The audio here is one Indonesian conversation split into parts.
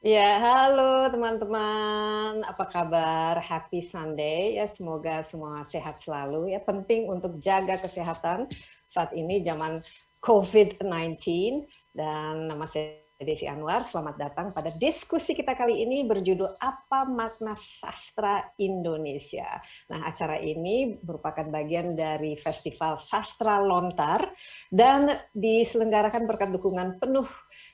Ya, halo teman-teman. Apa kabar? Happy Sunday. Ya, semoga semua sehat selalu. Ya, penting untuk jaga kesehatan saat ini zaman COVID-19. Dan nama saya Desi Anwar. Selamat datang pada diskusi kita kali ini berjudul Apa Makna Sastra Indonesia. Nah, acara ini merupakan bagian dari Festival Sastra Lontar dan diselenggarakan berkat dukungan penuh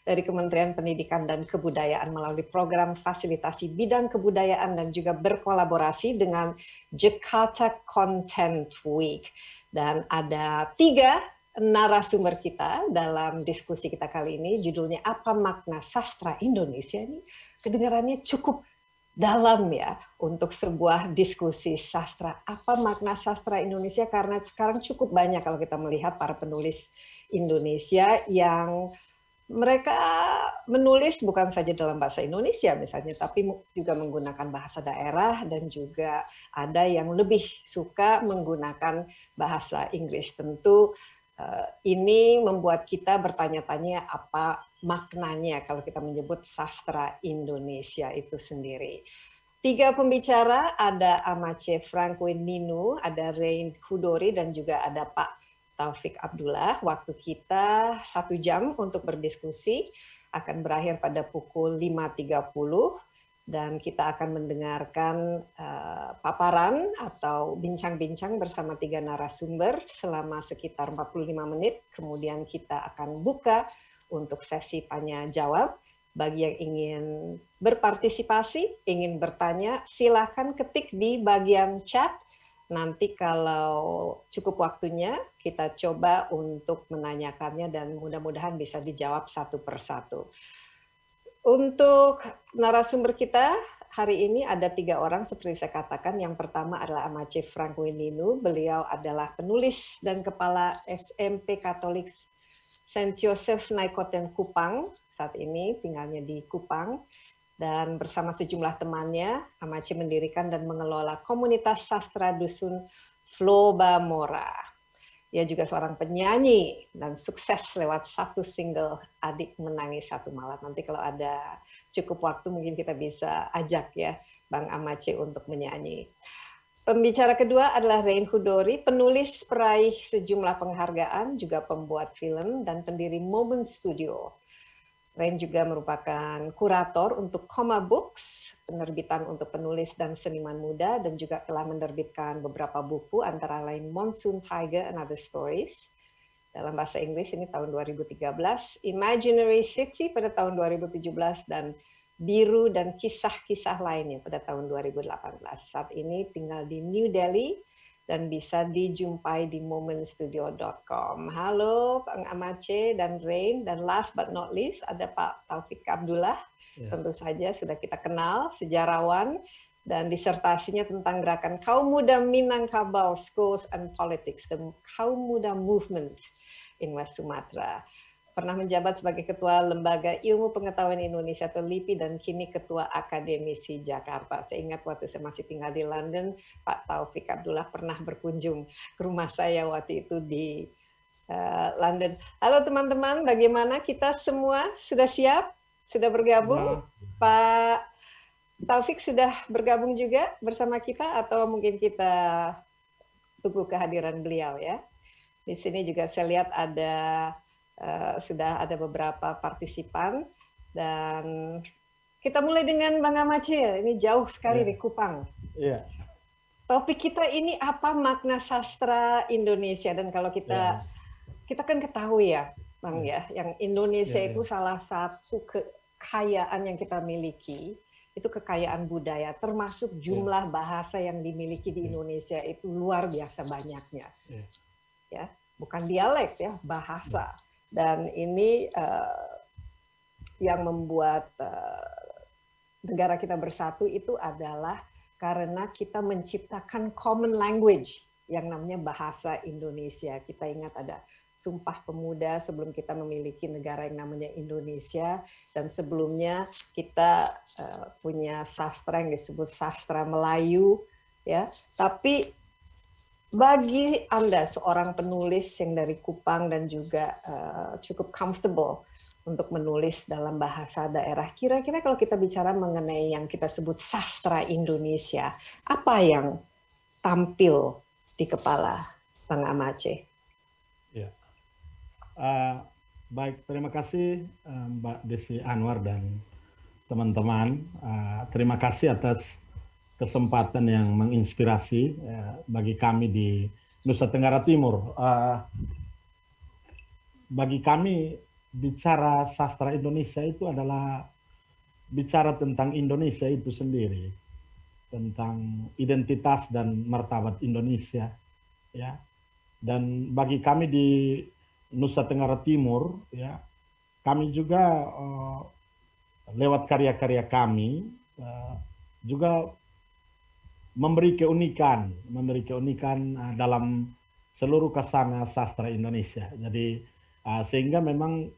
dari Kementerian Pendidikan dan Kebudayaan melalui program fasilitasi bidang kebudayaan dan juga berkolaborasi dengan Jakarta Content Week. Dan ada 3 narasumber kita dalam diskusi kita kali ini, judulnya Apa Makna Sastra Indonesia. Ini kedengarannya cukup dalam ya untuk sebuah diskusi sastra. Apa makna sastra Indonesia? Karena sekarang cukup banyak kalau kita melihat para penulis Indonesia yang mereka menulis bukan saja dalam bahasa Indonesia misalnya, tapi juga menggunakan bahasa daerah dan juga ada yang lebih suka menggunakan bahasa Inggris. Tentu ini membuat kita bertanya-tanya apa maknanya kalau kita menyebut sastra Indonesia itu sendiri. 3 pembicara, ada Amace Franklin Ninu, ada Rain Hudori, dan juga ada Pak Taufik Abdullah. Waktu kita 1 jam untuk berdiskusi, akan berakhir pada pukul 5.30 dan kita akan mendengarkan paparan atau bincang-bincang bersama 3 narasumber selama sekitar 45 menit. Kemudian kita akan buka untuk sesi tanya jawab. Bagi yang ingin berpartisipasi, ingin bertanya, silakan ketik di bagian chat. Nanti kalau cukup waktunya, kita coba untuk menanyakannya dan mudah-mudahan bisa dijawab satu persatu. Untuk narasumber kita hari ini ada 3 orang seperti saya katakan. Yang pertama adalah Amace Frankwininu. Beliau adalah penulis dan kepala SMP Katolik Saint Joseph Naikoten Kupang. Saat ini tinggalnya di Kupang. Dan bersama sejumlah temannya, Amace mendirikan dan mengelola komunitas sastra dusun Floba Mora. Ia juga seorang penyanyi dan sukses lewat 1 single Adik Menangis Satu Malam. Nanti kalau ada cukup waktu mungkin kita bisa ajak ya Bang Amace untuk menyanyi. Pembicara kedua adalah Rain Hudori, penulis peraih sejumlah penghargaan, juga pembuat film dan pendiri Moment Studio. Rain juga merupakan kurator untuk Koma Books, penerbitan untuk penulis dan seniman muda, dan juga telah menerbitkan beberapa buku, antara lain Monsoon Tiger and Other Stories, dalam bahasa Inggris ini tahun 2013, Imaginary City pada tahun 2017, dan Biru dan Kisah-Kisah Lainnya pada tahun 2018. Saat ini tinggal di New Delhi, dan bisa dijumpai di momentstudio.com. Halo Bang Amace dan Rain, dan last but not least ada Pak Taufik Abdullah. Ya. Tentu saja sudah kita kenal, sejarawan, dan disertasinya tentang gerakan kaum muda Minangkabau Schools and Politics, the kaum muda movement in West Sumatra. Pernah menjabat sebagai Ketua Lembaga Ilmu Pengetahuan Indonesia atau LIPI, dan kini Ketua Akademisi Jakarta. Saya ingat waktu saya masih tinggal di London, Pak Taufik Abdullah pernah berkunjung ke rumah saya waktu itu di London. Halo teman-teman, bagaimana kita semua? Sudah siap? Sudah bergabung? Ya. Pak Taufik sudah bergabung juga bersama kita, atau mungkin kita tunggu kehadiran beliau ya? Di sini juga saya lihat ada sudah ada beberapa partisipan, dan kita mulai dengan Bang Amace. Ini jauh sekali di Kupang. Yeah. Topik kita ini apa makna sastra Indonesia, dan kalau kita kita kan ketahui ya Bang ya, yang Indonesia itu salah satu kekayaan yang kita miliki, itu kekayaan budaya, termasuk jumlah bahasa yang dimiliki di Indonesia itu luar biasa banyaknya. Ya, bukan dialek ya, bahasa. Dan ini yang membuat negara kita bersatu itu adalah karena kita menciptakan common language yang namanya bahasa Indonesia. Kita ingat ada Sumpah Pemuda sebelum kita memiliki negara yang namanya Indonesia, dan sebelumnya kita punya sastra yang disebut sastra Melayu, ya. Tapi bagi Anda seorang penulis yang dari Kupang dan juga cukup comfortable untuk menulis dalam bahasa daerah. Kira-kira kalau kita bicara mengenai yang kita sebut sastra Indonesia, apa yang tampil di kepala Bang Amace? Ya. Baik, terima kasih Mbak Desi Anwar dan teman-teman. Terima kasih atas kesempatan yang menginspirasi bagi kami di Nusa Tenggara Timur. Bagi kami, bicara sastra Indonesia itu adalah bicara tentang Indonesia itu sendiri, tentang identitas dan martabat Indonesia, ya. Dan bagi kami di Nusa Tenggara Timur, ya, kami juga lewat karya-karya kami juga memberi keunikan dalam seluruh kesana sastra Indonesia. Jadi sehingga memang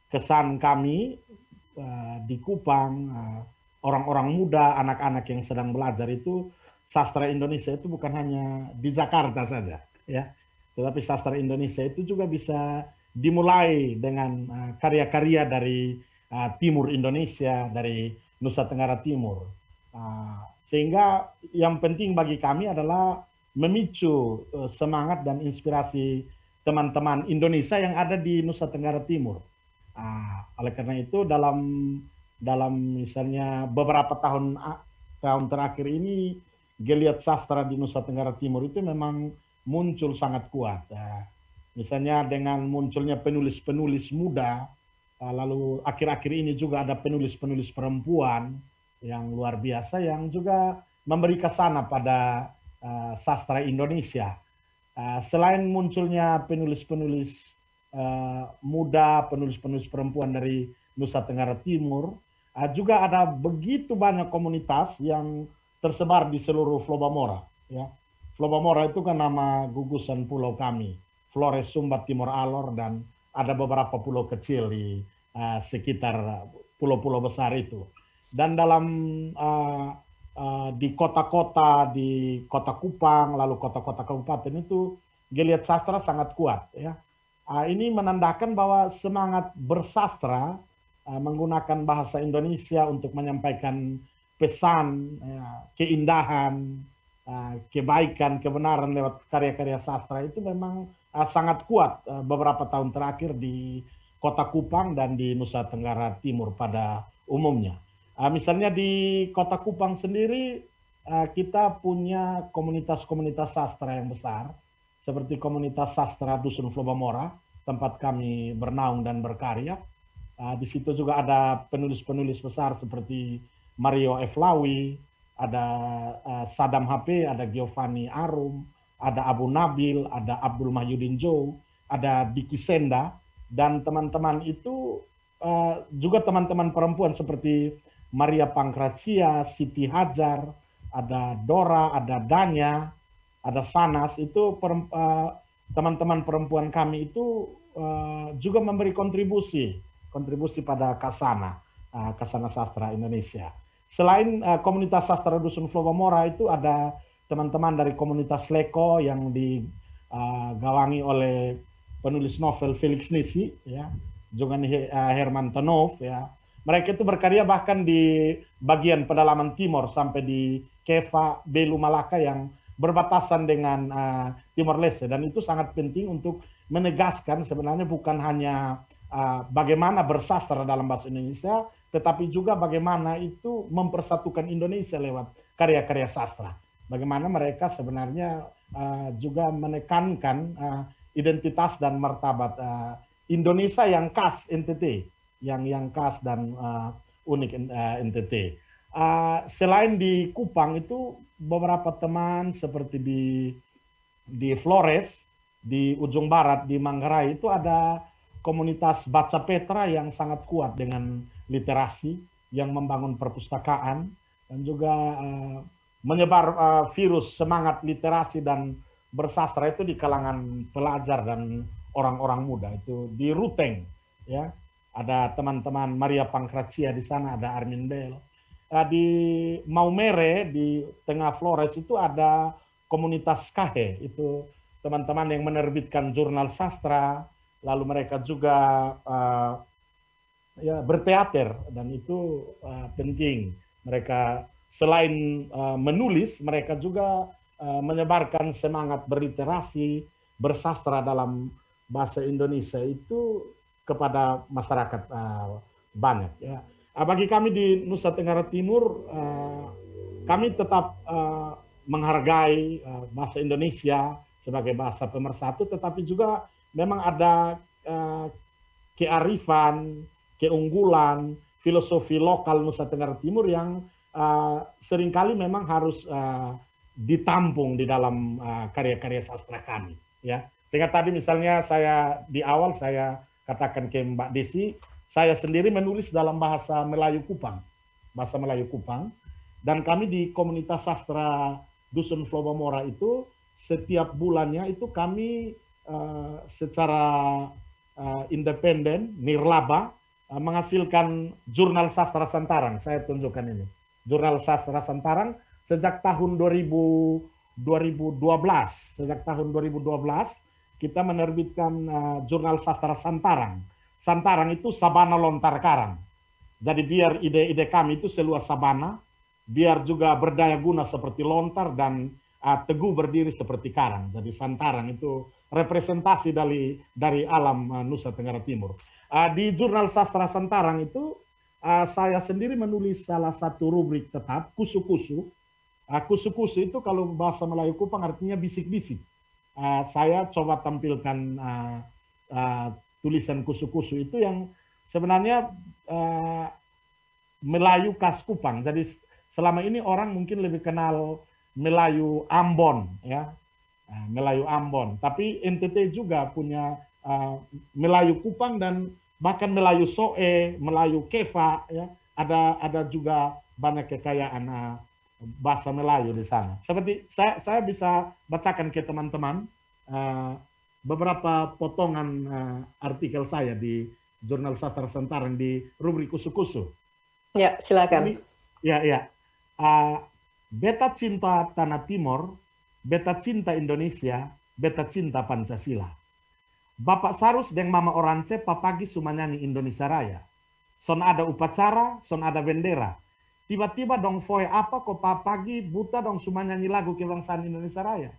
kesan kami di Kupang, orang-orang muda, anak-anak yang sedang belajar itu, sastra Indonesia itu bukan hanya di Jakarta saja, ya, tetapi sastra Indonesia itu juga bisa dimulai dengan karya-karya dari timur Indonesia, dari Nusa Tenggara Timur. Sehingga yang penting bagi kami adalah memicu semangat dan inspirasi teman-teman Indonesia yang ada di Nusa Tenggara Timur. Oleh karena itu dalam misalnya beberapa tahun terakhir ini, geliat sastra di Nusa Tenggara Timur itu memang muncul sangat kuat. Misalnya dengan munculnya penulis-penulis muda, lalu akhir-akhir ini juga ada penulis-penulis perempuan yang luar biasa yang juga memberi kesana pada sastra Indonesia. Selain munculnya penulis-penulis muda, penulis-penulis perempuan dari Nusa Tenggara Timur, juga ada begitu banyak komunitas yang tersebar di seluruh Flobamora. Ya. Flobamora itu kan nama gugusan pulau kami, Flores, Sumba, Timor Alor, dan ada beberapa pulau kecil di sekitar pulau-pulau besar itu. Dan dalam di kota-kota, di kota Kupang, lalu kota-kota kabupaten itu, geliat sastra sangat kuat. Ya. Ini menandakan bahwa semangat bersastra menggunakan bahasa Indonesia untuk menyampaikan pesan, keindahan, kebaikan, kebenaran lewat karya-karya sastra itu memang sangat kuat beberapa tahun terakhir di Kota Kupang dan di Nusa Tenggara Timur pada umumnya. Misalnya di Kota Kupang sendiri kita punya komunitas-komunitas sastra yang besar, seperti komunitas sastra Dusun Flobamora, tempat kami bernaung dan berkarya. Di situ juga ada penulis-penulis besar seperti Mario Eflawi, ada Sadam HP, ada Giovanni Arum, ada Abu Nabil, ada Abdul Mahyudin Joe, ada Diki Senda, dan teman-teman itu juga teman-teman perempuan seperti Maria Pangkracia, Siti Hajar, ada Dora, ada Danya, ada Sanas. Itu teman-teman perempuan kami itu juga memberi kontribusi pada Kasana Sastra Indonesia. Selain komunitas sastra Dusun Flobamora itu ada teman-teman dari komunitas Leko yang digawangi oleh penulis novel Felix Nisi, ya, juga Herman Tanov, ya. Mereka itu berkarya bahkan di bagian pedalaman timur sampai di Keva, Belu, Malaka yang berbatasan dengan Timor Leste, dan itu sangat penting untuk menegaskan sebenarnya bukan hanya bagaimana bersastra dalam bahasa Indonesia, tetapi juga bagaimana itu mempersatukan Indonesia lewat karya-karya sastra. Bagaimana mereka sebenarnya juga menekankan identitas dan martabat Indonesia yang khas NTT, yang khas dan unik NTT. Selain di Kupang itu beberapa teman seperti di Flores, di ujung barat, di Manggarai itu ada komunitas Baca Petra yang sangat kuat dengan literasi, yang membangun perpustakaan dan juga menyebar virus semangat literasi dan bersastra itu di kalangan pelajar dan orang-orang muda. Itu di Ruteng, ya, ada teman-teman Maria Pangkracia di sana, ada Armin Bell. Di Maumere di tengah Flores itu ada komunitas Kahe, itu teman-teman yang menerbitkan jurnal sastra, lalu mereka juga ya berteater, dan itu penting. Mereka selain menulis, mereka juga menyebarkan semangat berliterasi, bersastra dalam bahasa Indonesia itu kepada masyarakat banyak. Ya. Bagi kami di Nusa Tenggara Timur, kami tetap menghargai bahasa Indonesia sebagai bahasa pemersatu, tetapi juga memang ada kearifan, keunggulan, filosofi lokal Nusa Tenggara Timur yang seringkali memang harus ditampung di dalam karya-karya sastra kami. Ya, sehingga tadi misalnya saya di awal saya katakan ke Mbak Desi, saya sendiri menulis dalam bahasa Melayu Kupang, dan kami di komunitas sastra Dusun Flobamora itu setiap bulannya itu kami secara independen, nirlaba, menghasilkan jurnal sastra Santarang. Saya tunjukkan ini. Jurnal sastra Santarang sejak tahun 2012. Sejak tahun 2012 kita menerbitkan jurnal sastra Santarang. Santarang itu sabana lontar karang. Jadi biar ide-ide kami itu seluas sabana, biar juga berdaya guna seperti lontar dan teguh berdiri seperti karang. Jadi Santarang itu representasi dari alam Nusa Tenggara Timur. Di jurnal sastra Santarang itu saya sendiri menulis salah satu rubrik tetap, kusu-kusu. Kusu-kusu itu kalau bahasa Melayu Kupang artinya bisik-bisik. Saya coba tampilkan tulisan kusu-kusu itu yang sebenarnya Melayu khas Kupang. Jadi selama ini orang mungkin lebih kenal Melayu Ambon, ya, Melayu Ambon. Tapi NTT juga punya Melayu Kupang dan bahkan Melayu Soe, Melayu Keva, ya. Ada juga banyak kekayaan bahasa Melayu di sana. Seperti saya bisa bacakan ke teman-teman beberapa potongan artikel saya di Jurnal Sastra Santarang di rubrik kusu-kusu. Ya, silakan. Ya. Beta cinta Tanah Timur, beta cinta Indonesia, beta cinta Pancasila. Bapak Sarus deng Mama Orance papagi sumanyanyi Indonesia Raya. Son ada upacara, son ada bendera. Tiba-tiba dong foe apa kok papagi buta dong sumanyanyi lagu kebangsaan Indonesia Raya.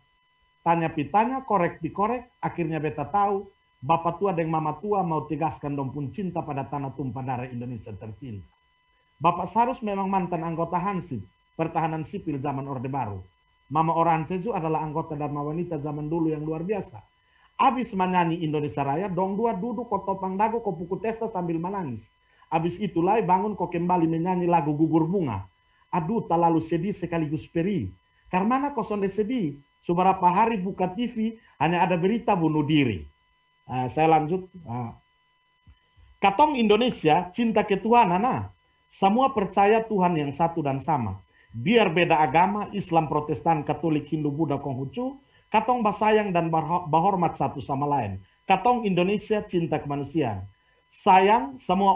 Tanya pitanya, korek dikorek, akhirnya beta tahu Bapak tua deng Mama tua mau tegaskan dong pun cinta pada tanah tumpah darah Indonesia tercinta. Bapak Sarus memang mantan anggota Hansip, pertahanan sipil zaman Orde Baru. Mama Orance itu adalah anggota Dharma Wanita zaman dulu yang luar biasa. Abis menyanyi Indonesia Raya, dong dua duduk kok topang dagu kok puku testa sambil menangis. Abis itulah bangun kok kembali menyanyi lagu Gugur Bunga. Aduh, tak lalu sedih sekaligus perih. Karena kok sonde sedih, seberapa hari buka TV hanya ada berita bunuh diri. Saya lanjut. Katong Indonesia cinta ketuhanan. Semua percaya Tuhan yang satu dan sama. Biar beda agama, Islam, Protestan, Katolik, Hindu, Buddha, Konghucu, katong basayang dan bahormat satu sama lain. Katong Indonesia cinta kemanusiaan. Sayang semua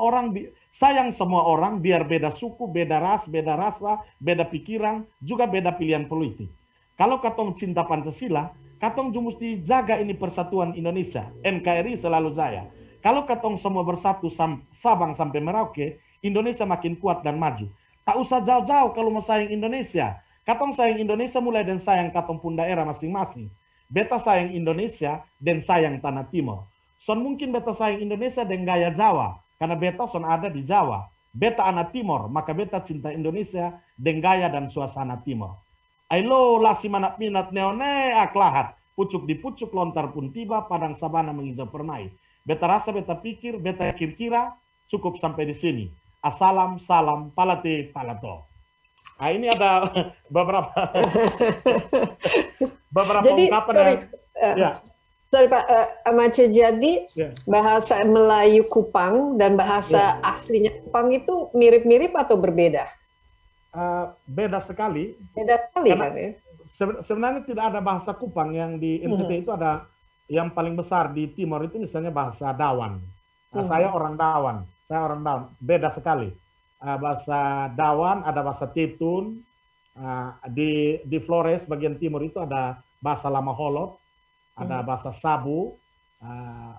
orang biar beda suku, beda ras, beda rasa, beda pikiran, juga beda pilihan politik. Kalau katong cinta Pancasila, katong juga mesti jaga ini persatuan Indonesia. NKRI selalu jaya. Kalau katong semua bersatu Sabang sampai Merauke, Indonesia makin kuat dan maju. Tak usah jauh-jauh kalau mau sayang Indonesia. Katong sayang Indonesia mulai dan sayang katong pun daerah masing-masing. Beta sayang Indonesia dan sayang Tanah Timur. Son mungkin beta sayang Indonesia dan gaya Jawa. Karena beta son ada di Jawa. Beta anak Timur, maka beta cinta Indonesia dan gaya dan suasana Timur. Ailo lasi manap minat neone aklahat. Pucuk di pucuk lontar pun tiba, padang sabana menghijau permai. Beta rasa, beta pikir, beta kira-kira cukup sampai di sini. Assalam, salam, palate, palato. Nah, ini ada beberapa Jadi, ungkapan sorry Pak Amace, jadi bahasa Melayu Kupang dan bahasa aslinya Kupang itu mirip-mirip atau berbeda? Beda sekali. Beda sekali kan ya? Sebenarnya tidak ada bahasa Kupang yang di NTT itu ada yang paling besar di Timor itu misalnya bahasa Dawan. Saya orang Dawan. Beda sekali. Bahasa Dawan, ada bahasa Tetun. Di Flores bagian timur itu ada bahasa Lama Holot, ada bahasa Sabu,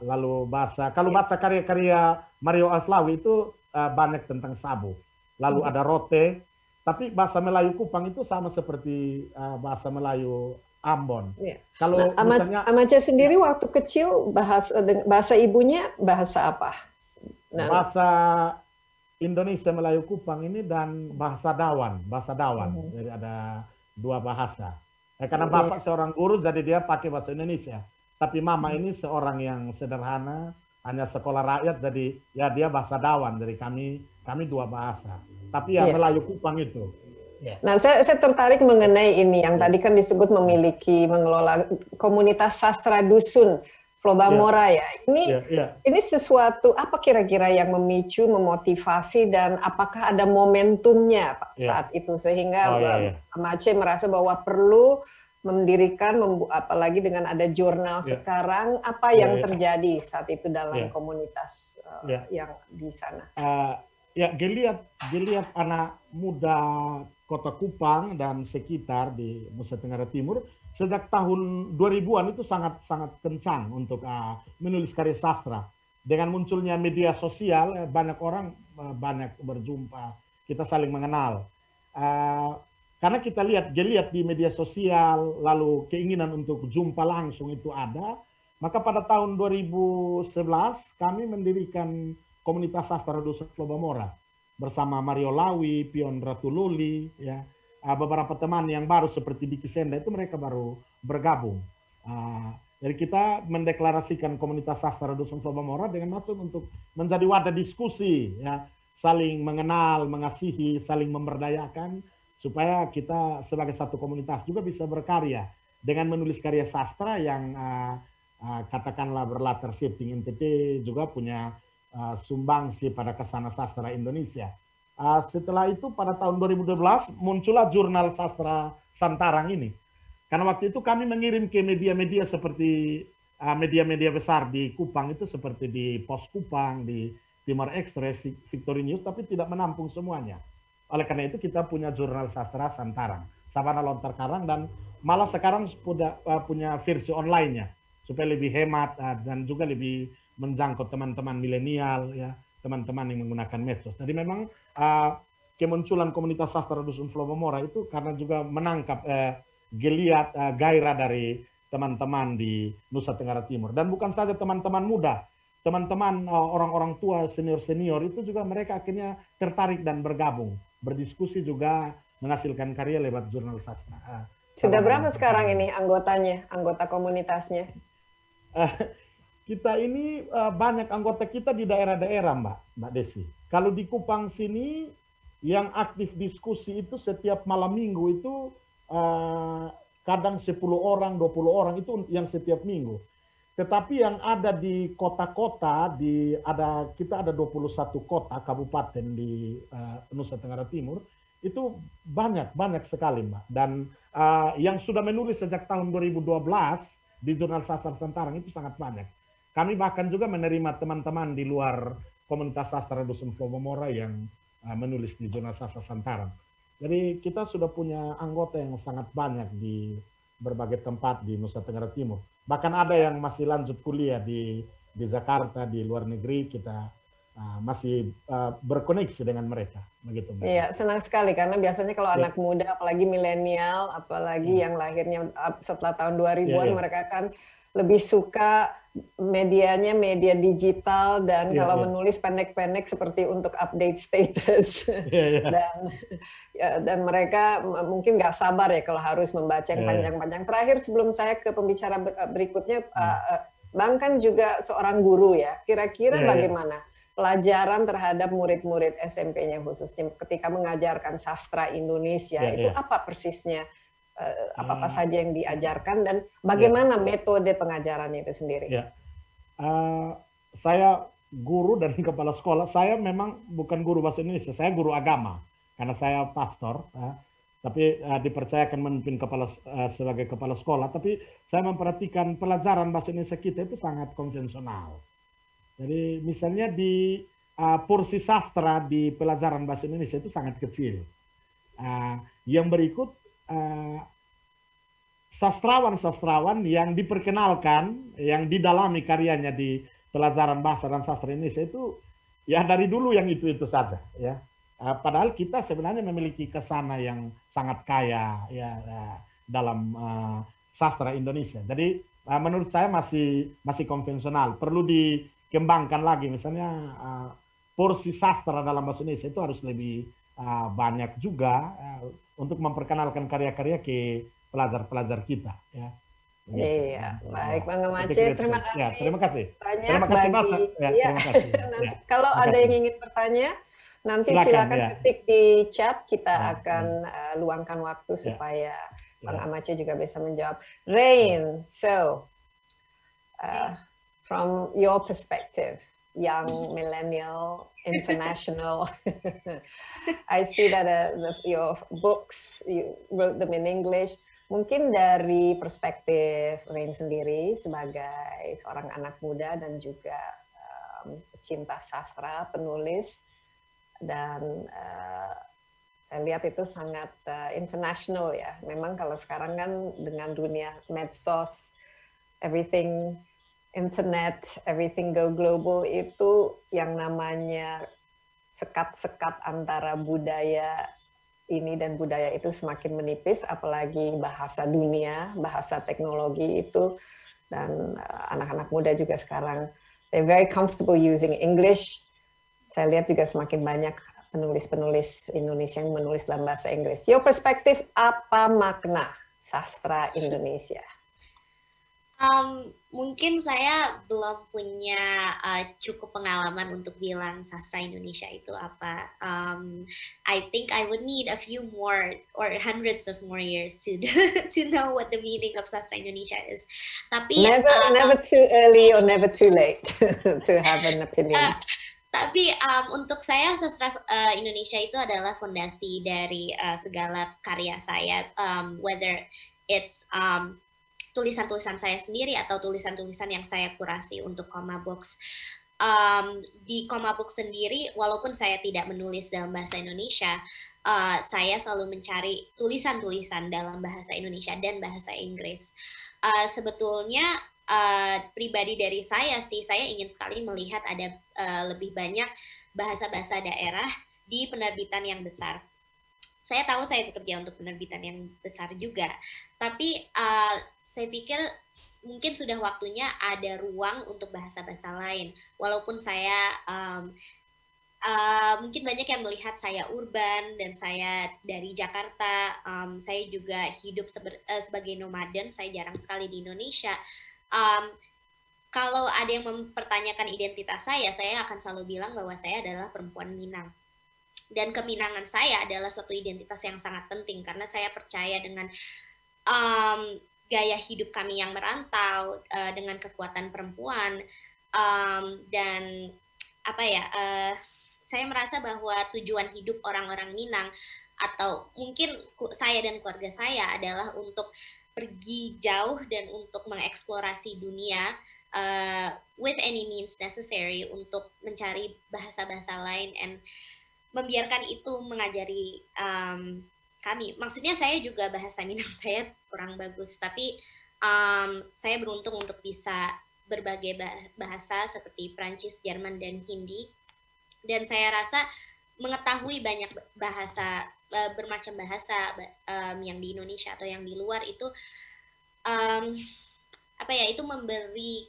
Lalu kalau baca karya-karya Mario Alflawi itu banyak tentang sabu. Lalu ada rote, tapi bahasa Melayu Kupang itu sama seperti bahasa Melayu Ambon. Ya. Kalau misalnya Amace sendiri waktu kecil bahasa ibunya bahasa apa? Bahasa Indonesia Melayu Kupang ini dan bahasa Dawan. Jadi ada 2 bahasa. Karena bapak seorang guru, jadi dia pakai bahasa Indonesia. Tapi mama ini seorang yang sederhana, hanya sekolah rakyat, jadi ya dia bahasa Dawan. Jadi kami 2 bahasa. Tapi ya Melayu Kupang itu. Nah, saya tertarik mengenai ini yang tadi kan disebut mengelola komunitas sastra dusun Flobamora ya. Ini sesuatu apa kira-kira yang memicu, memotivasi, dan apakah ada momentumnya saat itu sehingga Amace merasa bahwa perlu mendirikan, apalagi dengan ada jurnal sekarang, apa yang terjadi saat itu dalam komunitas yang di sana? Geliat anak muda Kota Kupang dan sekitar di Nusa Tenggara Timur sejak tahun 2000-an itu sangat kencang untuk menulis karya sastra. Dengan munculnya media sosial, banyak orang banyak berjumpa, kita saling mengenal. Karena kita geliat di media sosial, lalu keinginan untuk jumpa langsung itu ada, maka pada tahun 2011 kami mendirikan komunitas sastra dusun Flobamora bersama Mario Lawi, Pion Ratululi, ya, beberapa teman yang baru seperti Diki Senda itu mereka baru bergabung. Jadi kita mendeklarasikan komunitas sastra dusun Flobamora dengan maksud untuk menjadi wadah diskusi, ya, saling mengenal, mengasihi, saling memberdayakan, supaya kita sebagai satu komunitas juga bisa berkarya dengan menulis karya sastra yang katakanlah berlatar shifting NTT, juga punya sumbangsi pada kesana sastra Indonesia. Setelah itu pada tahun 2012 muncullah jurnal sastra Santarang ini. Karena waktu itu kami mengirim ke media-media seperti media-media besar di Kupang itu seperti di Pos Kupang, di Timor Express, Victory News, tapi tidak menampung semuanya. Oleh karena itu kita punya jurnal sastra Santarang, Sabana Lontar Karang, dan malah sekarang punya versi online-nya supaya lebih hemat dan juga lebih menjangkau teman-teman milenial, ya, teman-teman yang menggunakan medsos. Jadi memang kemunculan komunitas sastra dusun Flobamora itu karena juga menangkap geliat gairah dari teman-teman di Nusa Tenggara Timur, dan bukan saja teman-teman muda, teman-teman orang-orang tua senior-senior itu juga mereka akhirnya tertarik dan bergabung, berdiskusi juga menghasilkan karya lewat jurnal sastra. Sudah berapa sekarang ini anggotanya, anggota komunitasnya? Kita ini banyak anggota kita di daerah-daerah, Mbak Desi. Kalau di Kupang sini yang aktif diskusi itu setiap malam minggu itu kadang 10 orang, 20 orang itu yang setiap minggu. Tetapi yang ada di kota-kota, kita ada 21 kota kabupaten di Nusa Tenggara Timur, itu banyak sekali, Mbak. Dan yang sudah menulis sejak tahun 2012 di jurnal sastra Santarang itu sangat banyak. Kami bahkan juga menerima teman-teman di luar komunitas sastra dusun Flobamora yang menulis di jurnal sastra Santarang. Jadi kita sudah punya anggota yang sangat banyak di berbagai tempat di Nusa Tenggara Timur. Bahkan ada yang masih lanjut kuliah di Jakarta, di luar negeri, kita masih berkoneksi dengan mereka. Begitu, Mbak. Iya, senang sekali karena biasanya kalau anak muda, apalagi milenial, apalagi yang lahirnya setelah tahun 2000-an, mereka kan lebih suka medianya media digital, dan kalau menulis pendek-pendek seperti untuk update status. Dan mereka mungkin nggak sabar ya kalau harus membaca yang panjang-panjang. Terakhir sebelum saya ke pembicara berikutnya, Bang kan juga seorang guru ya. Kira-kira bagaimana pelajaran terhadap murid-murid SMP-nya khususnya ketika mengajarkan sastra Indonesia, itu apa persisnya? Apa saja yang diajarkan dan bagaimana metode pengajarannya itu sendiri? Saya guru dan kepala sekolah. Saya memang bukan guru bahasa Indonesia, saya guru agama karena saya pastor. Tapi dipercayakan memimpin sebagai kepala sekolah. Tapi saya memperhatikan pelajaran bahasa Indonesia kita itu sangat konvensional. Jadi misalnya di porsi sastra di pelajaran bahasa Indonesia itu sangat kecil. Yang berikut sastrawan-sastrawan yang diperkenalkan, yang didalami karyanya di pelajaran bahasa dan sastra Indonesia itu ya dari dulu yang itu saja ya. Padahal kita sebenarnya memiliki kesana yang sangat kaya ya dalam sastra Indonesia. Jadi menurut saya masih konvensional, perlu dikembangkan lagi. Misalnya porsi sastra dalam bahasa Indonesia itu harus lebih banyak juga untuk memperkenalkan karya-karya ke pelajar-pelajar kita ya. Iya, baik Bang Amace, terima kasih. Ya, terima kasih. Banyak terima kasih bagi ya, terima kasih. nanti, Ya, kalau ada yang ingin bertanya, nanti silakan ya. ketik di chat, kita akan luangkan waktu supaya Bang Amace juga bisa menjawab. Rain, so from your perspective, young millennial international, I see that your books, you wrote them in English. Mungkin dari perspektif Rain sendiri sebagai seorang anak muda dan juga pecinta sastra, penulis, dan saya lihat itu sangat international ya. Memang kalau sekarang kan dengan dunia medsos, everything internet, everything go global, itu yang namanya sekat-sekat antara budaya ini dan budaya itu semakin menipis, apalagi bahasa dunia, bahasa teknologi itu, dan anak-anak muda juga sekarang they're very comfortable using English. Saya lihat juga semakin banyak penulis-penulis Indonesia yang menulis dalam bahasa Inggris. Your perspektif, apa makna sastra Indonesia? Mungkin saya belum punya cukup pengalaman untuk bilang sastra Indonesia itu apa. I think I would need a few more or hundreds of more years to know what the meaning of sastra Indonesia is. Tapi never too early or never too late to have an opinion. Tapi untuk saya sastra Indonesia itu adalah fondasi dari segala karya saya, whether it's tulisan-tulisan saya sendiri atau tulisan-tulisan yang saya kurasi untuk Comma Books. Di Comma Books sendiri, walaupun saya tidak menulis dalam bahasa Indonesia, saya selalu mencari tulisan-tulisan dalam bahasa Indonesia dan bahasa Inggris. Sebetulnya pribadi dari saya sih, saya ingin sekali melihat ada lebih banyak bahasa-bahasa daerah di penerbitan yang besar. Saya tahu saya bekerja untuk penerbitan yang besar juga, tapi saya pikir mungkin sudah waktunya ada ruang untuk bahasa-bahasa lain. Walaupun saya mungkin banyak yang melihat saya urban dan saya dari Jakarta, saya juga hidup sebagai nomaden, saya jarang sekali di Indonesia. Kalau ada yang mempertanyakan identitas saya akan selalu bilang bahwa saya adalah perempuan Minang. Dan keminangan saya adalah suatu identitas yang sangat penting karena saya percaya dengan gaya hidup kami yang merantau, dengan kekuatan perempuan, dan saya merasa bahwa tujuan hidup orang-orang Minang atau mungkin saya dan keluarga saya adalah untuk pergi jauh dan untuk mengeksplorasi dunia with any means necessary untuk mencari bahasa-bahasa lain and membiarkan itu mengajari kami. Maksudnya saya juga bahasa Minang saya kurang bagus, tapi saya beruntung untuk bisa berbagai bahasa seperti Prancis, Jerman, dan Hindi. Dan saya rasa mengetahui banyak bahasa, bermacam bahasa yang di Indonesia atau yang di luar itu, itu memberi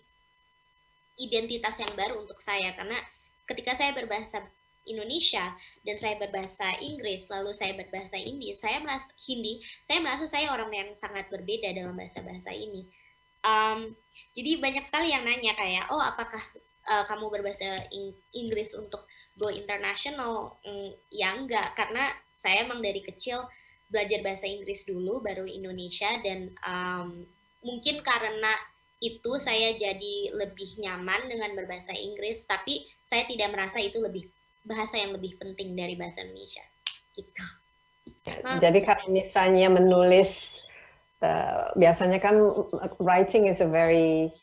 identitas yang baru untuk saya. Karena ketika saya berbahasa Indonesia dan saya berbahasa Inggris, lalu saya berbahasa Hindi, saya merasa saya orang yang sangat berbeda dalam bahasa-bahasa ini. Jadi banyak sekali yang nanya kayak, oh apakah kamu berbahasa Inggris untuk go international? Ya enggak, karena saya emang dari kecil belajar bahasa Inggris dulu, baru Indonesia, dan mungkin karena itu saya jadi lebih nyaman dengan berbahasa Inggris, tapi saya tidak merasa itu bahasa yang lebih penting dari bahasa Indonesia gitu. Jadi kalau misalnya menulis, biasanya kan writing is a very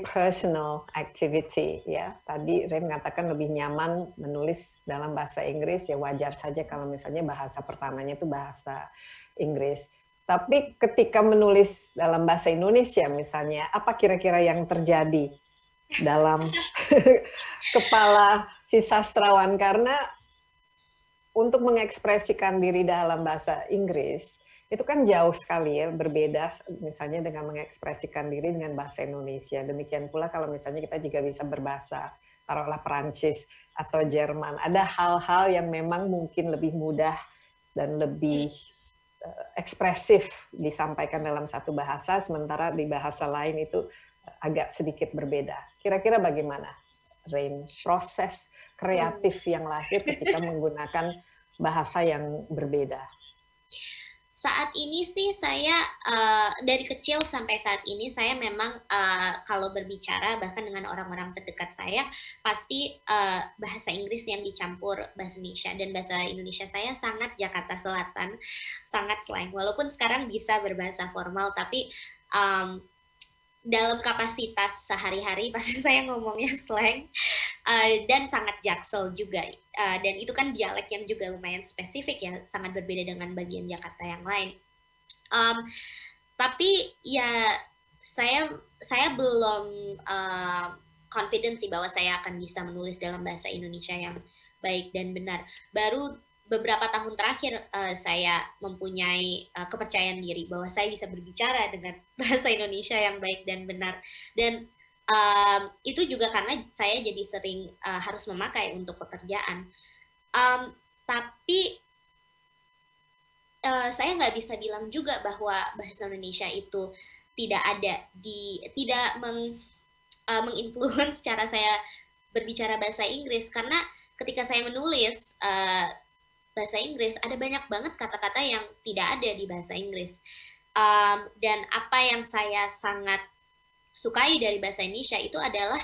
personal activity ya. Tadi Rain mengatakan lebih nyaman menulis dalam bahasa Inggris, ya wajar saja kalau misalnya bahasa pertamanya itu bahasa Inggris. Tapi ketika menulis dalam bahasa Indonesia misalnya, apa kira-kira yang terjadi dalam kepala si sastrawan? Karena untuk mengekspresikan diri dalam bahasa Inggris, itu kan jauh sekali ya, berbeda misalnya dengan mengekspresikan diri dengan bahasa Indonesia. Demikian pula kalau misalnya kita juga bisa berbahasa, taruhlah Perancis atau Jerman. Ada hal-hal yang memang mungkin lebih mudah dan lebih ekspresif disampaikan dalam satu bahasa, sementara di bahasa lain itu agak sedikit berbeda. Kira-kira bagaimana, Rain, proses kreatif yang lahir ketika menggunakan bahasa yang berbeda? Saat ini sih saya dari kecil sampai saat ini saya memang kalau berbicara bahkan dengan orang-orang terdekat saya pasti bahasa Inggris yang dicampur bahasa Indonesia, dan bahasa Indonesia saya sangat Jakarta Selatan, sangat slang. Walaupun sekarang bisa berbahasa formal, tapi dalam kapasitas sehari-hari pasti saya ngomongnya slang dan sangat Jaksel juga. Dan itu kan dialek yang juga lumayan spesifik ya, sangat berbeda dengan bagian Jakarta yang lain. Tapi ya saya belum confident sih bahwa saya akan bisa menulis dalam bahasa Indonesia yang baik dan benar. Baru beberapa tahun terakhir saya mempunyai kepercayaan diri bahwa saya bisa berbicara dengan bahasa Indonesia yang baik dan benar. Dan itu juga karena saya jadi sering harus memakai untuk pekerjaan. Tapi saya nggak bisa bilang juga bahwa bahasa Indonesia itu tidak ada tidak menginfluence cara saya berbicara bahasa Inggris, karena ketika saya menulis bahasa Inggris ada banyak banget kata-kata yang tidak ada di bahasa Inggris. Dan apa yang saya sangat sukai dari bahasa Indonesia itu adalah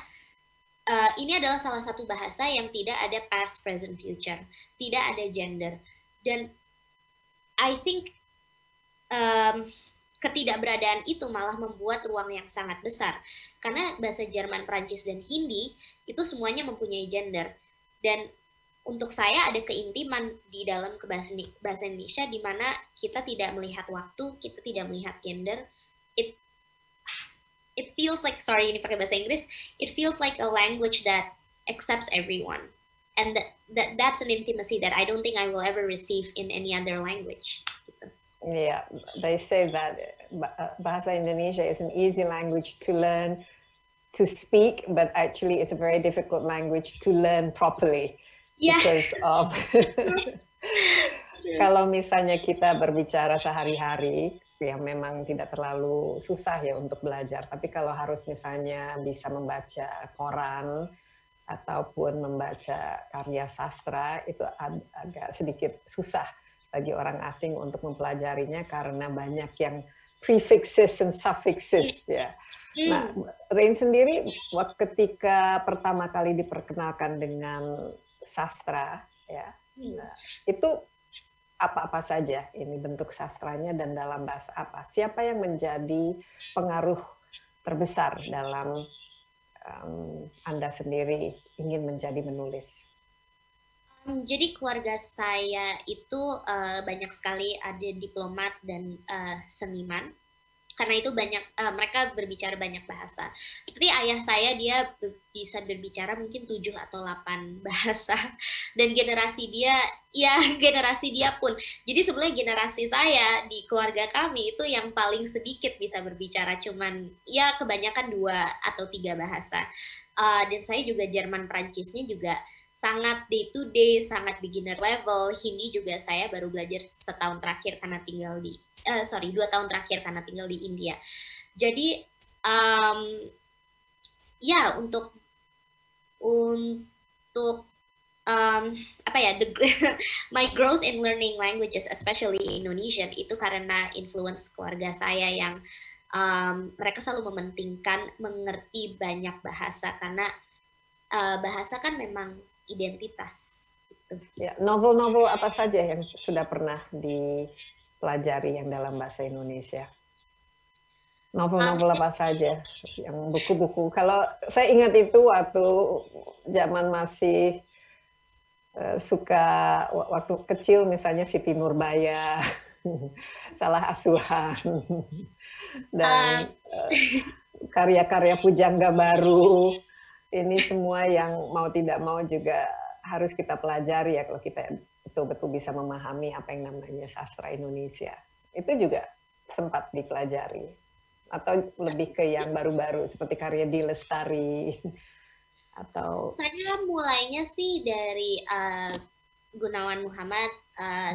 ini adalah salah satu bahasa yang tidak ada past, present, future, tidak ada gender. Dan I think ketidakberadaan itu malah membuat ruang yang sangat besar, karena bahasa Jerman, Prancis, dan Hindi itu semuanya mempunyai gender. Dan untuk saya ada keintiman di dalam bahasa Indonesia di mana kita tidak melihat waktu, kita tidak melihat gender. It feels like, sorry ini pakai bahasa Inggris, it feels like a language that accepts everyone, and that's an intimacy that I don't think I will ever receive in any other language. Yeah, they say that bahasa Indonesia is an easy language to learn, to speak, but actually it's a very difficult language to learn properly. Yeah. Because of kalau misalnya kita berbicara sehari-hari, ya memang tidak terlalu susah ya untuk belajar. Tapi kalau harus misalnya bisa membaca koran ataupun membaca karya sastra, itu agak sedikit susah bagi orang asing untuk mempelajarinya karena banyak yang prefixes and suffixes ya. Nah, Rain sendiri ketika pertama kali diperkenalkan dengan sastra ya, itu apa-apa saja ini bentuk sastranya dan dalam bahasa apa? Siapa yang menjadi pengaruh terbesar dalam Anda sendiri ingin menjadi menulis? Jadi keluarga saya itu banyak sekali ada diplomat dan seniman. Karena itu banyak mereka berbicara banyak bahasa. Seperti ayah saya, dia bisa berbicara mungkin 7 atau 8 bahasa, dan generasi dia pun. Jadi sebenarnya generasi saya di keluarga kami itu yang paling sedikit bisa berbicara, cuman ya kebanyakan 2 atau 3 bahasa. Dan saya juga Jerman Prancisnya juga sangat day to day, sangat beginner level. Hindi juga saya baru belajar setahun terakhir karena tinggal di 2 tahun terakhir karena tinggal di India. Jadi ya untuk my growth in learning languages, especially Indonesian, itu karena influence keluarga saya yang mereka selalu mementingkan mengerti banyak bahasa, karena bahasa kan memang identitas. Gitu. Ya, novel-novel apa saja yang sudah pernah dipelajari yang dalam bahasa Indonesia? Novel-novel apa saja? Yang buku-buku. Kalau saya ingat itu waktu zaman masih suka, waktu kecil misalnya Siti Nurbaya. salah asuhan, dan karya-karya pujangga baru. Ini semua yang mau tidak mau juga harus kita pelajari ya kalau kita betul-betul bisa memahami apa yang namanya sastra Indonesia. Itu juga sempat dipelajari. Atau lebih ke yang baru-baru seperti karya D. Lestari atau... Saya mulainya sih dari Gunawan Muhammad,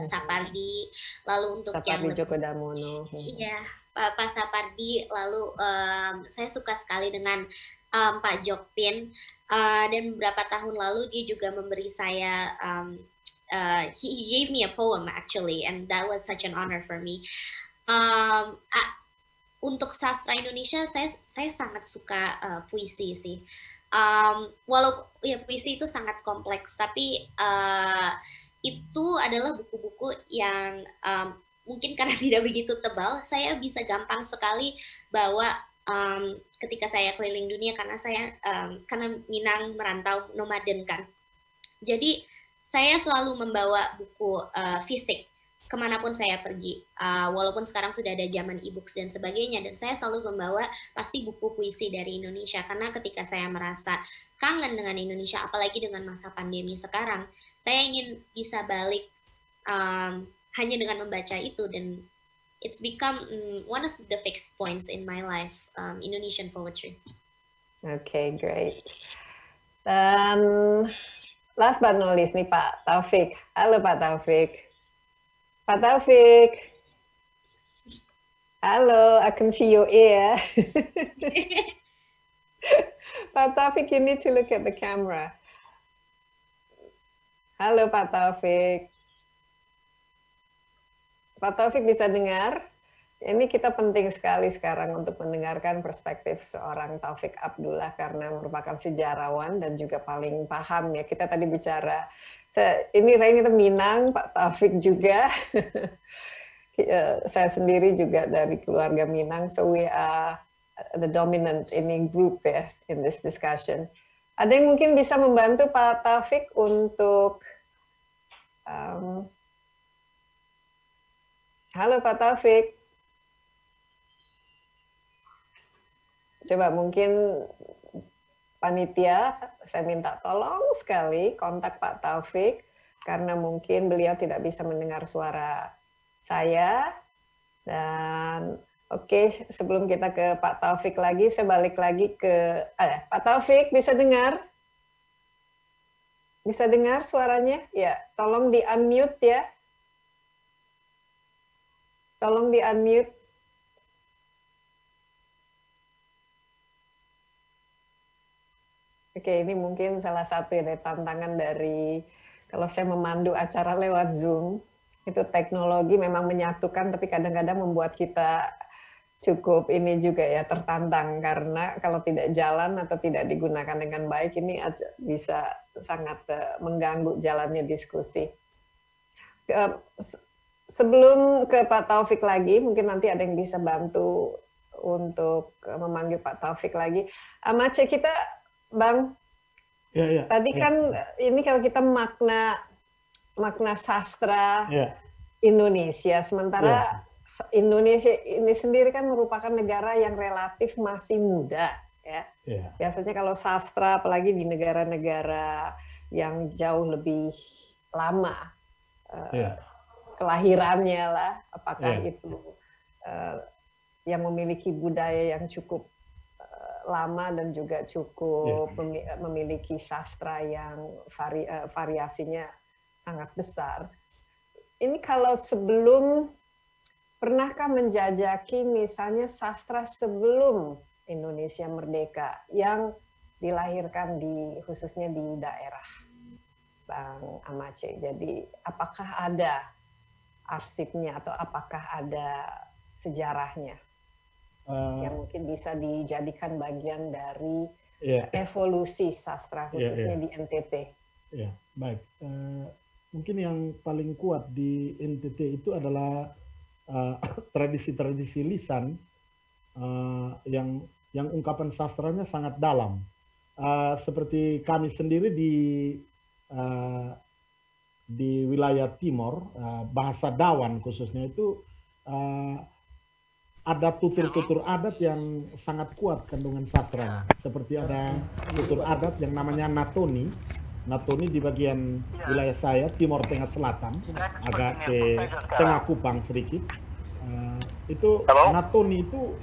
Sapardi, lalu untuk Sapardi Djoko Damono. Iya, Pak Sapardi, lalu saya suka sekali dengan Pak Jokpin, dan beberapa tahun lalu dia juga memberi saya he gave me a poem actually, and that was such an honor for me. Untuk sastra Indonesia saya sangat suka puisi sih. Walaupun ya puisi itu sangat kompleks, tapi itu adalah buku-buku yang mungkin karena tidak begitu tebal, saya bisa gampang sekali bawa ketika saya keliling dunia, karena Minang merantau nomaden kan. Jadi saya selalu membawa buku fisik kemanapun saya pergi, walaupun sekarang sudah ada zaman e-books dan sebagainya, dan saya selalu membawa pasti buku puisi dari Indonesia, karena ketika saya merasa kangen dengan Indonesia, apalagi dengan masa pandemi sekarang, saya ingin bisa balik hanya dengan membaca itu, dan it's become one of the fixed points in my life, Indonesian poetry. Okay, great. Dan last but not least nih Pak Taufik. Halo Pak Taufik. Pak Taufik. Halo, I can see your ear. Pak Taufik, you need to look at the camera. Halo Pak Taufik. Pak Taufik bisa dengar? Ini kita penting sekali sekarang untuk mendengarkan perspektif seorang Taufik Abdullah karena merupakan sejarawan dan juga paling paham ya. Kita tadi bicara, ini kita Minang, Pak Taufik juga. Saya sendiri juga dari keluarga Minang, so we are the dominant ini group ya in this discussion. Ada yang mungkin bisa membantu Pak Taufik untuk halo Pak Taufik. Coba mungkin panitia, saya minta tolong sekali kontak Pak Taufik, karena mungkin beliau tidak bisa mendengar suara saya. Dan oke, sebelum kita ke Pak Taufik lagi, saya balik lagi ke Pak Taufik, bisa dengar? Bisa dengar suaranya? Ya, tolong di-unmute ya. Tolong di-unmute. Oke, ini mungkin salah satu dari tantangan dari kalau saya memandu acara lewat Zoom, itu teknologi memang menyatukan, tapi kadang-kadang membuat kita cukup ini juga ya tertantang, karena kalau tidak jalan atau tidak digunakan dengan baik, ini bisa sangat mengganggu jalannya diskusi. Sebelum ke Pak Taufik lagi, mungkin nanti ada yang bisa bantu untuk memanggil Pak Taufik lagi. Amace kita, Bang, ya, tadi kan ini kalau kita makna sastra Indonesia, sementara Indonesia ini sendiri kan merupakan negara yang relatif masih muda, ya. Biasanya kalau sastra, apalagi di negara-negara yang jauh lebih lama, kelahirannya lah, apakah itu yang memiliki budaya yang cukup lama dan juga cukup memiliki sastra yang variasinya sangat besar. Ini kalau sebelum, pernahkah menjajaki misalnya sastra sebelum Indonesia merdeka yang dilahirkan khususnya di daerah, Bang Amace? Jadi apakah ada arsipnya atau apakah ada sejarahnya yang mungkin bisa dijadikan bagian dari evolusi sastra khususnya di NTT? Ya, baik. Mungkin yang paling kuat di NTT itu adalah tradisi-tradisi lisan yang ungkapan sastranya sangat dalam. Seperti kami sendiri di wilayah timur, bahasa Dawan khususnya itu ada tutur-tutur adat yang sangat kuat kandungan sastranya. Seperti ada tutur adat yang namanya Natoni. Natoni di bagian wilayah saya, Timur Tengah Selatan, agak ke tengah Kupang sedikit. Itu Natoni itu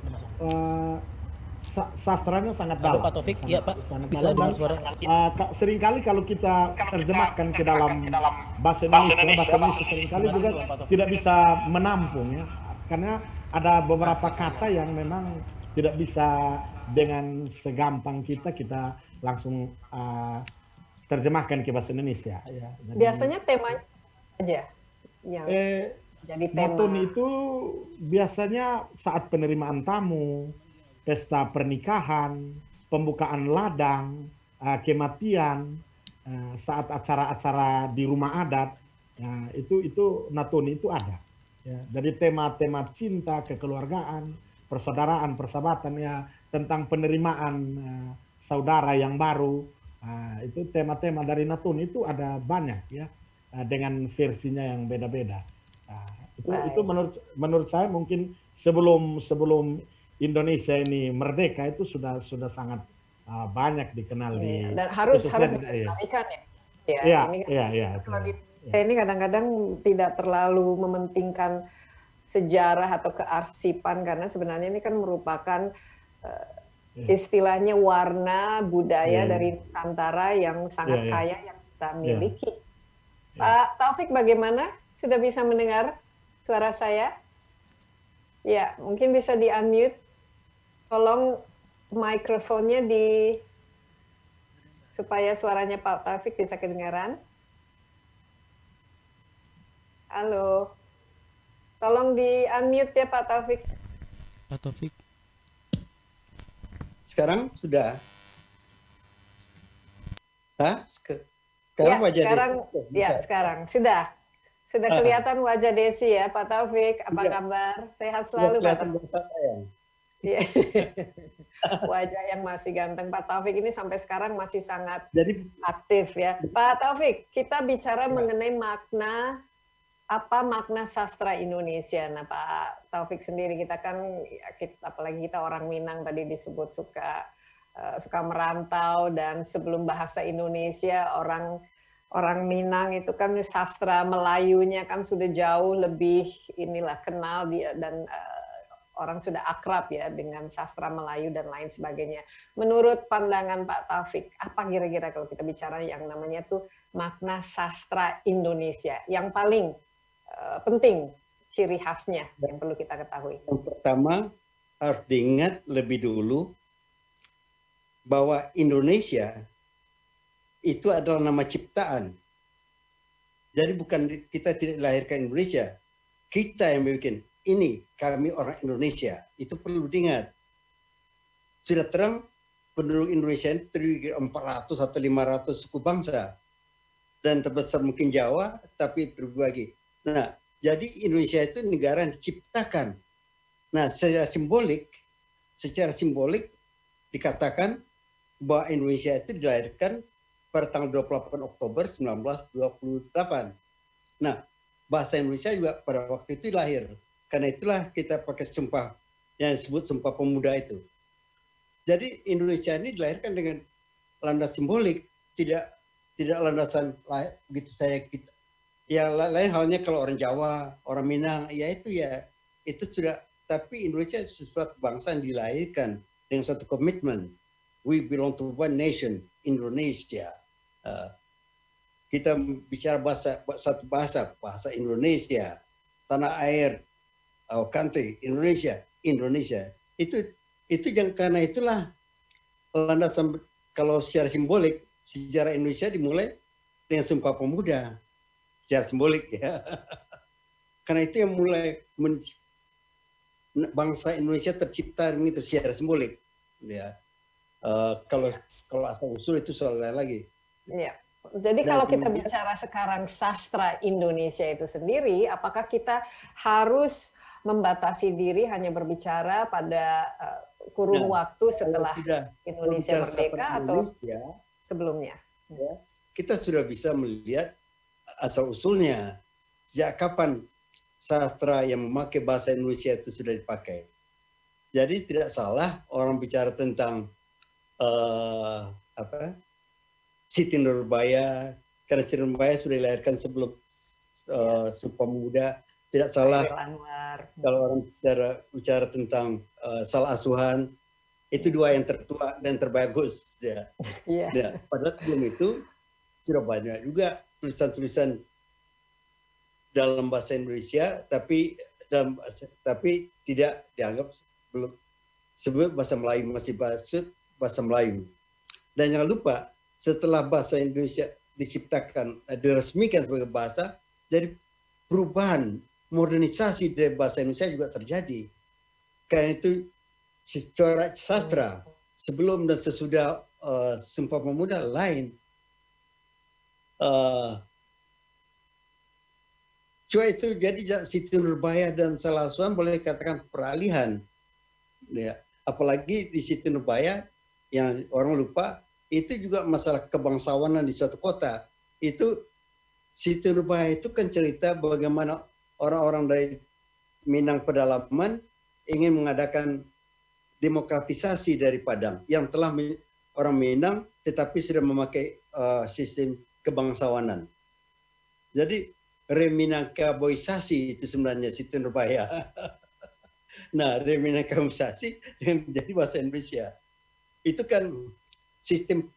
sastranya sangat dalam. Pak Taufik, ya Pak, bisa dengar suara. Seringkali kalau kita terjemahkan ke dalam bahasa Indonesia seringkali juga tidak bisa menampung ya, karena ada beberapa kata yang memang tidak bisa dengan segampang kita langsung terjemahkan ke bahasa Indonesia. Ya. Jadi, biasanya temanya aja yang jadi tema. Natoni itu biasanya saat penerimaan tamu, pesta pernikahan, pembukaan ladang, kematian, saat acara-acara di rumah adat, itu Natoni itu ada. Ya, jadi tema-tema cinta, kekeluargaan, persaudaraan, persahabatan, ya, tentang penerimaan saudara yang baru, itu tema-tema dari Natoni itu ada banyak ya, dengan versinya yang beda-beda. Itu menurut saya mungkin sebelum Indonesia ini merdeka itu sudah sangat banyak dikenal di dan harus dilestarikan ya. Ini kadang-kadang tidak terlalu mementingkan sejarah atau kearsipan, karena sebenarnya ini kan merupakan istilahnya warna budaya dari Nusantara yang sangat kaya yang kita miliki. Pak Taufik, bagaimana? Sudah bisa mendengar suara saya? Ya, mungkin bisa di-unmute. Tolong mikrofonnya supaya suaranya Pak Taufik bisa kedengaran. Halo. Tolong di-unmute ya Pak Taufik. Pak Taufik. Sekarang sudah? Hah? Sekarang sudah. Sudah kelihatan wajah Desi ya Pak Taufik. Apa kabar? Sehat selalu Pak Taufik. Wajah yang masih ganteng Pak Taufik ini sampai sekarang masih sangat aktif ya. Pak Taufik, kita bicara mengenai makna sastra Indonesia. Nah Pak Taufik sendiri, kita kan apalagi kita orang Minang tadi disebut suka merantau, dan sebelum bahasa Indonesia orang Minang itu kan sastra Melayunya kan sudah jauh lebih kenal dia, dan orang sudah akrab ya dengan sastra Melayu dan lain sebagainya. Menurut pandangan Pak Taufik, apa kira-kira kalau kita bicara yang namanya tuh makna sastra Indonesia yang paling penting, ciri khasnya yang perlu kita ketahui? Yang pertama harus diingat lebih dulu bahwa Indonesia itu adalah nama ciptaan. Jadi bukan kita tidak dilahirkan Indonesia, kita yang bikin. Ini kami orang Indonesia, itu perlu diingat. Sudah terang penduduk Indonesia itu terdiri 400 atau 500 suku bangsa, dan terbesar mungkin Jawa, tapi terbagi. Nah, jadi Indonesia itu negara yang diciptakan. Nah, secara simbolik dikatakan bahwa Indonesia itu dilahirkan pada tanggal 28 Oktober 1928. Nah, bahasa Indonesia juga pada waktu itu lahir. Karena itulah kita pakai sumpah yang disebut Sumpah Pemuda itu. Jadi Indonesia ini dilahirkan dengan landas simbolik, tidak landasan gitu saya kita. Ya lain halnya kalau orang Jawa, orang Minang, itu sudah. Tapi Indonesia sesuatu bangsa yang dilahirkan dengan satu komitmen. We belong to one nation, Indonesia. Kita bicara satu bahasa Indonesia, tanah air. Our country, Indonesia. Itu karena itulah landasan. Kalau secara simbolik, sejarah Indonesia dimulai dengan Sumpah Pemuda, secara simbolik ya. Karena itu yang mulai bangsa Indonesia tercipta itu secara simbolik. Ya, kalau asal usul itu soal lain lagi. Ya. Jadi kalau kita bicara sekarang sastra Indonesia itu sendiri, apakah kita harus membatasi diri hanya berbicara pada kurun waktu setelah Indonesia merdeka atau sebelumnya? Ya, kita sudah bisa melihat asal-usulnya. Sejak kapan sastra yang memakai bahasa Indonesia itu sudah dipakai? Jadi tidak salah orang bicara tentang Siti Nurbaya, karena Siti Nurbaya sudah dilahirkan sebelum Sumpah Pemuda. Tidak salah kalau orang bicara tentang Salah Asuhan, itu dua yang tertua dan terbagus. Ya. Ya, padahal sebelum itu sudah banyak juga tulisan-tulisan dalam bahasa Indonesia, tapi tidak dianggap belum sebut bahasa Melayu, masih bahasa Melayu. Dan jangan lupa, setelah bahasa Indonesia diciptakan, diresmikan sebagai bahasa, jadi perubahan, modernisasi dari bahasa Indonesia juga terjadi. Karena itu secara sastra, sebelum dan sesudah Sumpah Pemuda lain. Cuma itu jadi Siti Nurbaya dan Salah Asuhan boleh katakan peralihan. Ya, apalagi di Siti Nurbaya yang orang lupa, itu juga masalah kebangsawanan di suatu kota. Itu Siti Nurbaya itu kan cerita bagaimana orang-orang dari Minang Pedalaman ingin mengadakan demokratisasi dari Padang yang telah orang Minang tetapi sudah memakai sistem kebangsawanan. Jadi reminangkaboisasi itu sebenarnya Siti Nurbaya. Nah, reminangkaboisasi menjadi bahasa Indonesia. Itu kan sistem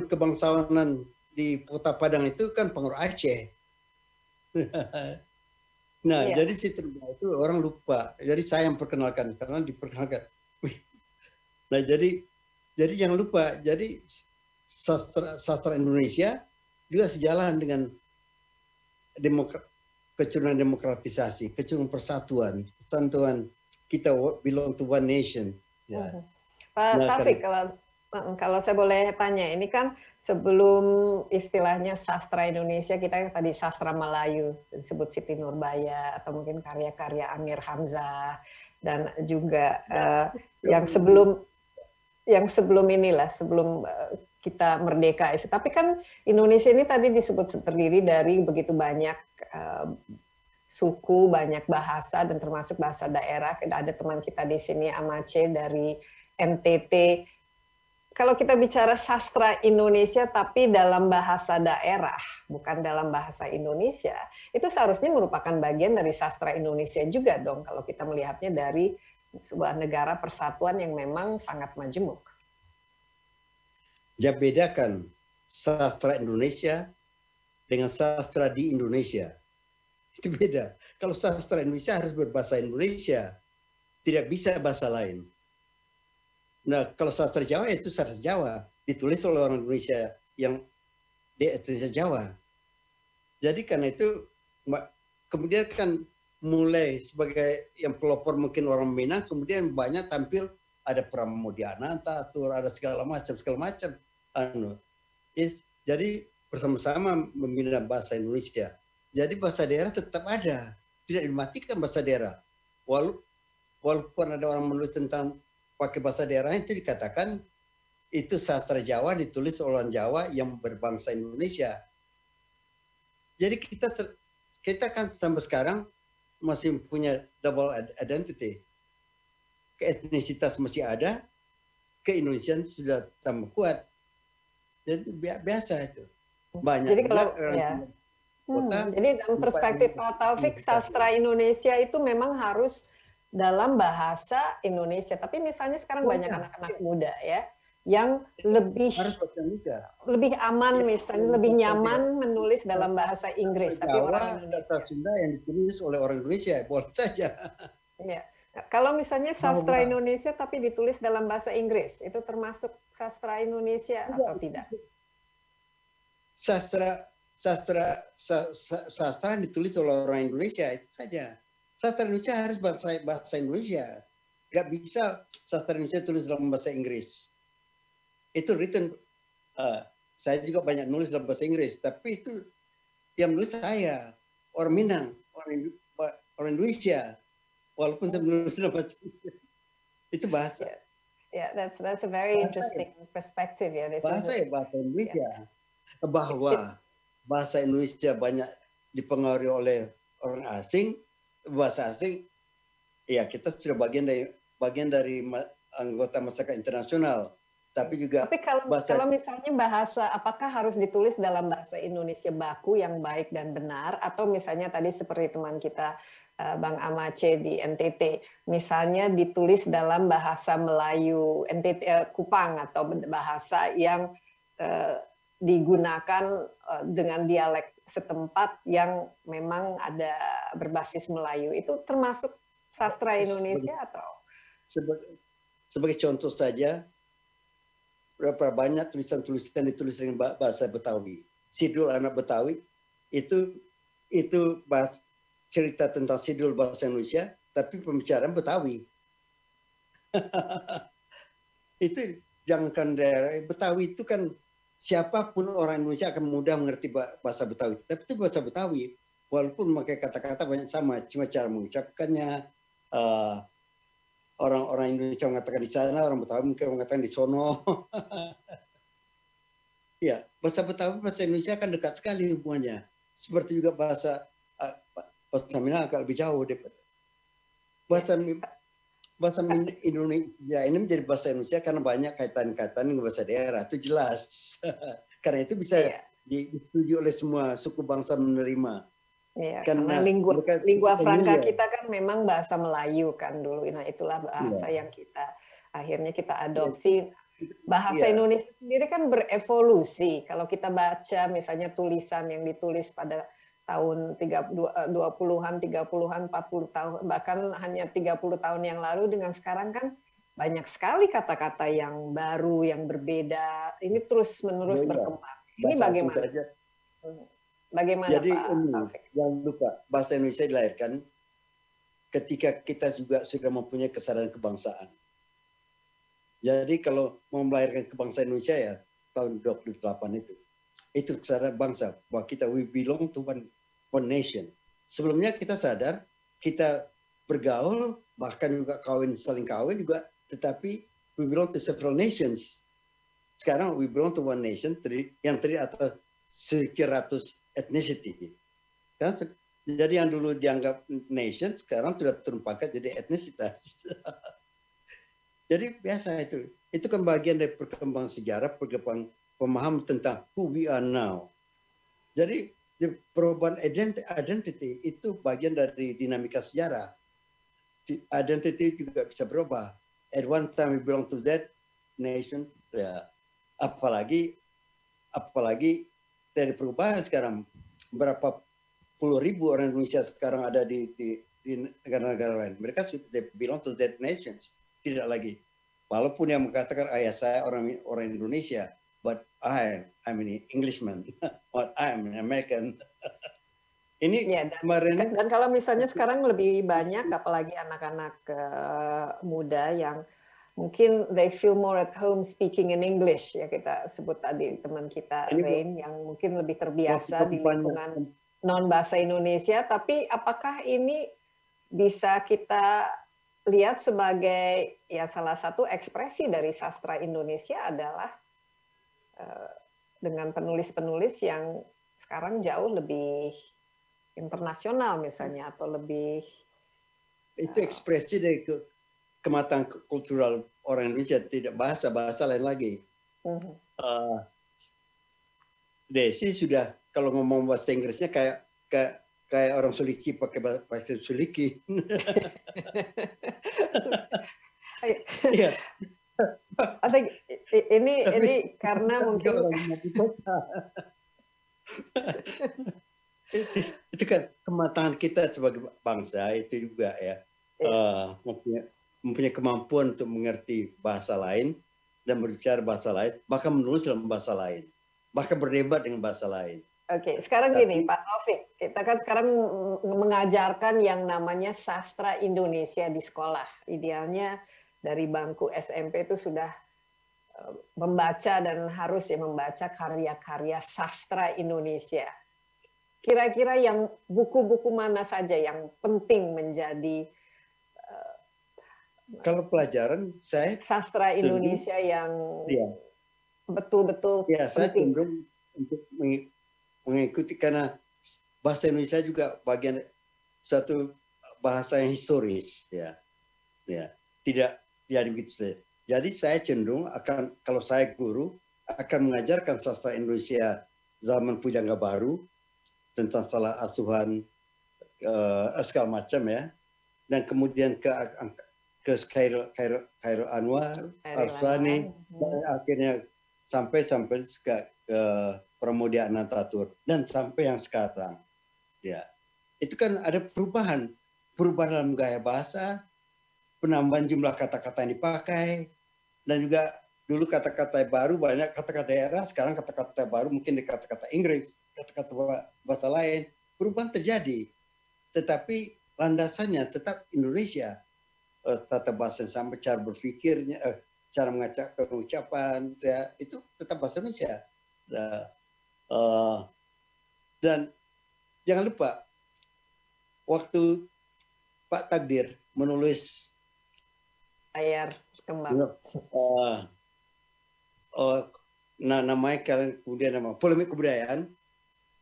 kebangsawanan di Kota Padang itu kan pengaruh Aceh. Nah, jadi Siti Nurbaya itu orang lupa. Jadi saya yang perkenalkan karena diperkenalkan. Nah, jadi jangan lupa. Jadi sastra Indonesia juga sejalan dengan kecenderungan demokratisasi, kecenderungan persatuan, kesatuan kita belong to one nation. Ya. Pak Taufik, kalau saya boleh tanya, ini kan sebelum istilahnya sastra Indonesia, kita tadi sastra Melayu, disebut Siti Nurbaya, atau mungkin karya-karya Amir Hamzah, dan juga yang sebelum inilah, sebelum kita merdeka. Tapi kan Indonesia ini tadi disebut terdiri dari begitu banyak suku, banyak bahasa, dan termasuk bahasa daerah. Ada teman kita di sini, Amace dari NTT. Kalau kita bicara sastra Indonesia tapi dalam bahasa daerah, bukan dalam bahasa Indonesia, itu seharusnya merupakan bagian dari sastra Indonesia juga dong, kalau kita melihatnya dari sebuah negara persatuan yang memang sangat majemuk. Ya, bedakan sastra Indonesia dengan sastra di Indonesia. Itu beda. Kalau sastra Indonesia harus berbahasa Indonesia, tidak bisa bahasa lain. Nah, kalau sastra Jawa itu sastra Jawa, ditulis oleh orang Indonesia yang di Indonesia Jawa. Jadi karena itu, kemudian kan mulai sebagai yang pelopor mungkin orang Minang, kemudian banyak tampil ada Pramodyananta, ada segala macam. Jadi bersama-sama membina bahasa Indonesia. Jadi bahasa daerah tetap ada, tidak dimatikan bahasa daerah. Walaupun ada orang menulis tentang pakai bahasa daerah, itu dikatakan itu sastra Jawa ditulis oleh orang Jawa yang berbangsa Indonesia. Jadi kita kan sampai sekarang masih punya double identity. Keetnisitas masih ada, keindonesiaan sudah tambah kuat. Jadi biasa itu. Banyak. Jadi kalau jadi dalam perspektif Pak Taufik, sastra Indonesia itu memang harus dalam bahasa Indonesia. Tapi misalnya sekarang banyak anak-anak muda ya yang lebih aman, misalnya lebih nyaman menulis dalam bahasa Inggris, tapi orang Indonesia. Sunda yang ditulis oleh orang Indonesia, boleh saja. Ya. Kalau misalnya sastra Indonesia tapi ditulis dalam bahasa Inggris, itu termasuk sastra Indonesia atau tidak? Sastra ditulis oleh orang Indonesia, itu saja. Sastra Indonesia harus bahasa Indonesia. Gak bisa sastra Indonesia tulis dalam bahasa Inggris. Itu written. Saya juga banyak nulis dalam bahasa Inggris, tapi itu yang nulis saya, orang Minang, orang Indonesia. Walaupun saya menulis dalam bahasa Inggris. Itu bahasa. Yeah, that's a very interesting perspective. Yeah, bahasa Indonesia. Bahwa bahasa Indonesia banyak dipengaruhi oleh orang asing, bahasa asing, ya kita sudah bagian dari anggota masyarakat internasional. Tapi juga Tapi kalau misalnya bahasa, apakah harus ditulis dalam bahasa Indonesia baku yang baik dan benar, atau misalnya tadi seperti teman kita Bang Amace di NTT, misalnya ditulis dalam bahasa Melayu NTT Kupang atau bahasa yang digunakan dengan dialek setempat yang memang ada berbasis Melayu, itu termasuk sastra Indonesia atau? Sebagai contoh saja, berapa banyak tulisan-tulisan ditulis dengan bahasa Betawi. Sidul anak Betawi itu cerita tentang sidul bahasa Indonesia, tapi pembicaraan Betawi. Itu jangankan daerah Betawi itu kan siapapun orang Indonesia akan mudah mengerti bahasa Betawi. Tapi itu bahasa Betawi, walaupun memakai kata-kata banyak sama, cuma cara mengucapkannya. Orang-orang Indonesia mengatakan di sana, orang Betawi mungkin mengatakan di sono. Ya, bahasa Betawi bahasa Indonesia kan dekat sekali hubungannya. Seperti juga bahasa Minang agak lebih jauh daripada bahasa Indonesia ini menjadi bahasa Indonesia karena banyak kaitan-kaitan dengan bahasa daerah, itu jelas. Karena itu bisa disetujui oleh semua suku bangsa menerima. Ya, karena lingua franca kita kan memang bahasa Melayu kan dulu. Nah, itulah bahasa yang akhirnya kita adopsi. Bahasa Indonesia sendiri kan berevolusi. Kalau kita baca misalnya tulisan yang ditulis pada tahun 20-an, 30-an, 40 tahun, bahkan hanya 30 tahun yang lalu dengan sekarang kan banyak sekali kata-kata yang baru, yang berbeda. Ini terus-menerus berkembang. Ini bagaimana? Bagaimana jadi Pak? Jangan lupa, bahasa Indonesia dilahirkan ketika kita juga sudah mempunyai kesadaran kebangsaan. Jadi kalau mau melahirkan kebangsaan Indonesia ya tahun 28 itu kesadaran bangsa bahwa kita we belong to one nation. Sebelumnya kita sadar kita bergaul bahkan juga saling kawin juga, tetapi we belong to several nations. Sekarang we belong to one nation yang terdiri atas sekian ratus ethnicity. Kan? Jadi yang dulu dianggap nation, sekarang sudah turun pangkat jadi etnisitas. Jadi biasa itu. Itu kan bagian dari perkembangan sejarah, perkembangan pemahaman tentang who we are now. Jadi perubahan identity itu bagian dari dinamika sejarah. Identity juga bisa berubah. At one time we belong to that nation, ya, apalagi dari perubahan sekarang, berapa puluh ribu orang Indonesia sekarang ada di negara-negara lain. Mereka sudah belong to that nations, tidak lagi. Walaupun yang mengatakan ayah saya orang Indonesia, but I'm an Englishman, but I'm an American. Ini dan kalau misalnya sekarang lebih banyak, apalagi anak-anak muda yang mungkin they feel more at home speaking in English, ya kita sebut tadi teman kita Rain yang mungkin lebih terbiasa di lingkungan non bahasa Indonesia, tapi apakah ini bisa kita lihat sebagai ya salah satu ekspresi dari sastra Indonesia adalah dengan penulis-penulis yang sekarang jauh lebih internasional misalnya, atau lebih itu ekspresi dari kematangan kultural orang Indonesia, tidak bahasa lain lagi. Desi sudah kalau ngomong bahasa Inggrisnya kayak orang Suliki pakai bahasa Suliki. Iya. Ini karena mungkin itu kan kematangan kita sebagai bangsa itu juga ya. Mempunyai kemampuan untuk mengerti bahasa lain dan berbicara bahasa lain, bahkan menulis dalam bahasa lain, bahkan berdebat dengan bahasa lain. Oke, sekarang gini Pak Taufik, kita kan sekarang mengajarkan yang namanya sastra Indonesia di sekolah. Idealnya dari bangku SMP itu sudah membaca dan harus ya membaca karya-karya sastra Indonesia. Kira-kira yang buku-buku mana saja yang penting menjadi kalau pelajaran saya sastra Indonesia yang betul-betul saya cenderung untuk mengikuti karena bahasa Indonesia juga bagian satu bahasa yang historis, ya, tidak begitu saja. Jadi saya cenderung akan, kalau saya guru, akan mengajarkan sastra Indonesia zaman Pujangga Baru tentang salah asuhan segala macam ya, dan kemudian ke Khairul Anwar, Arsani, dan akhirnya sampai ke Pramoedya Anantatur dan sampai yang sekarang. Ya, itu kan ada perubahan dalam gaya bahasa, penambahan jumlah kata-kata yang dipakai, dan juga dulu kata-kata baru banyak kata-kata daerah, sekarang kata-kata baru mungkin di kata-kata Inggris, kata-kata bahasa lain, perubahan terjadi. Tetapi landasannya tetap Indonesia, tata bahasa yang sama, cara berpikirnya, cara mengacakkan ucapan, ya, itu tetap bahasa Indonesia. Dan jangan lupa, waktu Pak Takdir menulis layar kembang, namanya kalian kemudian nama polemik kebudayaan,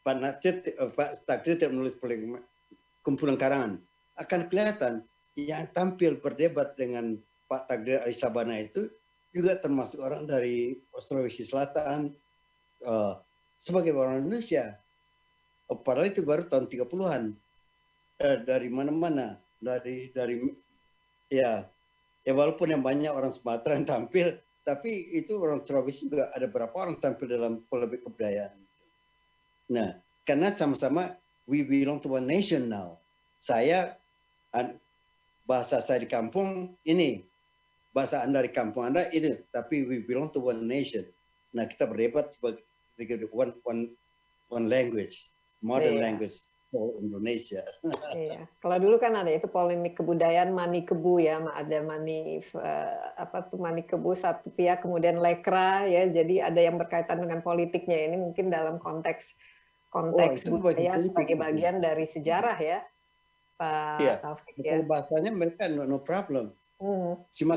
Pak Takdir tidak menulis polemik kumpulan karangan. Akan kelihatan yang tampil berdebat dengan Pak Takdir Ali Sabana itu juga termasuk orang dari Sulawesi Selatan, sebagai orang Indonesia. Padahal itu baru tahun 30-an. Dari mana-mana, dari ya walaupun yang banyak orang Sumatera yang tampil, tapi itu orang Sulawesi juga ada berapa orang tampil dalam polemik kebudayaan. Nah, karena sama-sama we belong to one nation now. Saya, bahasa saya di kampung ini, bahasa Anda di kampung Anda itu, tapi we belong to one nation. Nah, kita berdebat sebagai one language, modern language for Indonesia. Iya. Kalau dulu kan ada itu polemik kebudayaan Mani Kebu ya, ada Mani Mani Kebu satu pihak, kemudian Lekra ya, jadi ada yang berkaitan dengan politiknya. Ini mungkin dalam konteks budaya sebagai bagian dari sejarah ya, Pak Taufik ya. Bahasanya mereka no problem. Cuma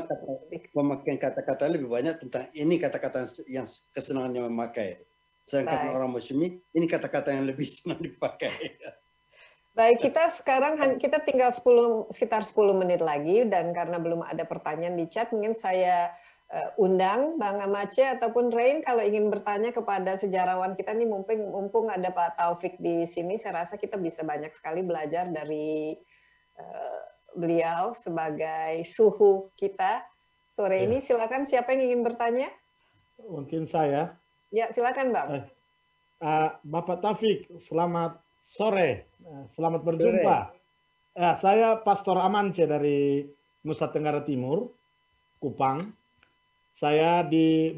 pemakaian kata-kata lebih banyak tentang ini kata-kata yang kesenangannya memakai. Sedangkan orang Muslimi ini kata-kata yang lebih senang dipakai. Baik, kita tinggal sekitar 10 menit lagi, dan karena belum ada pertanyaan di chat, mungkin saya undang Bang Amace ataupun Rain kalau ingin bertanya kepada sejarawan kita nih, mumpung ada Pak Taufik di sini, saya rasa kita bisa banyak sekali belajar dari beliau sebagai suhu kita sore ini. Silakan, siapa yang ingin bertanya? Mungkin saya. Ya, silakan Bang. Bapak Taufik, selamat sore, selamat berjumpa. Saya Pastor Amance dari Nusa Tenggara Timur, Kupang. Saya di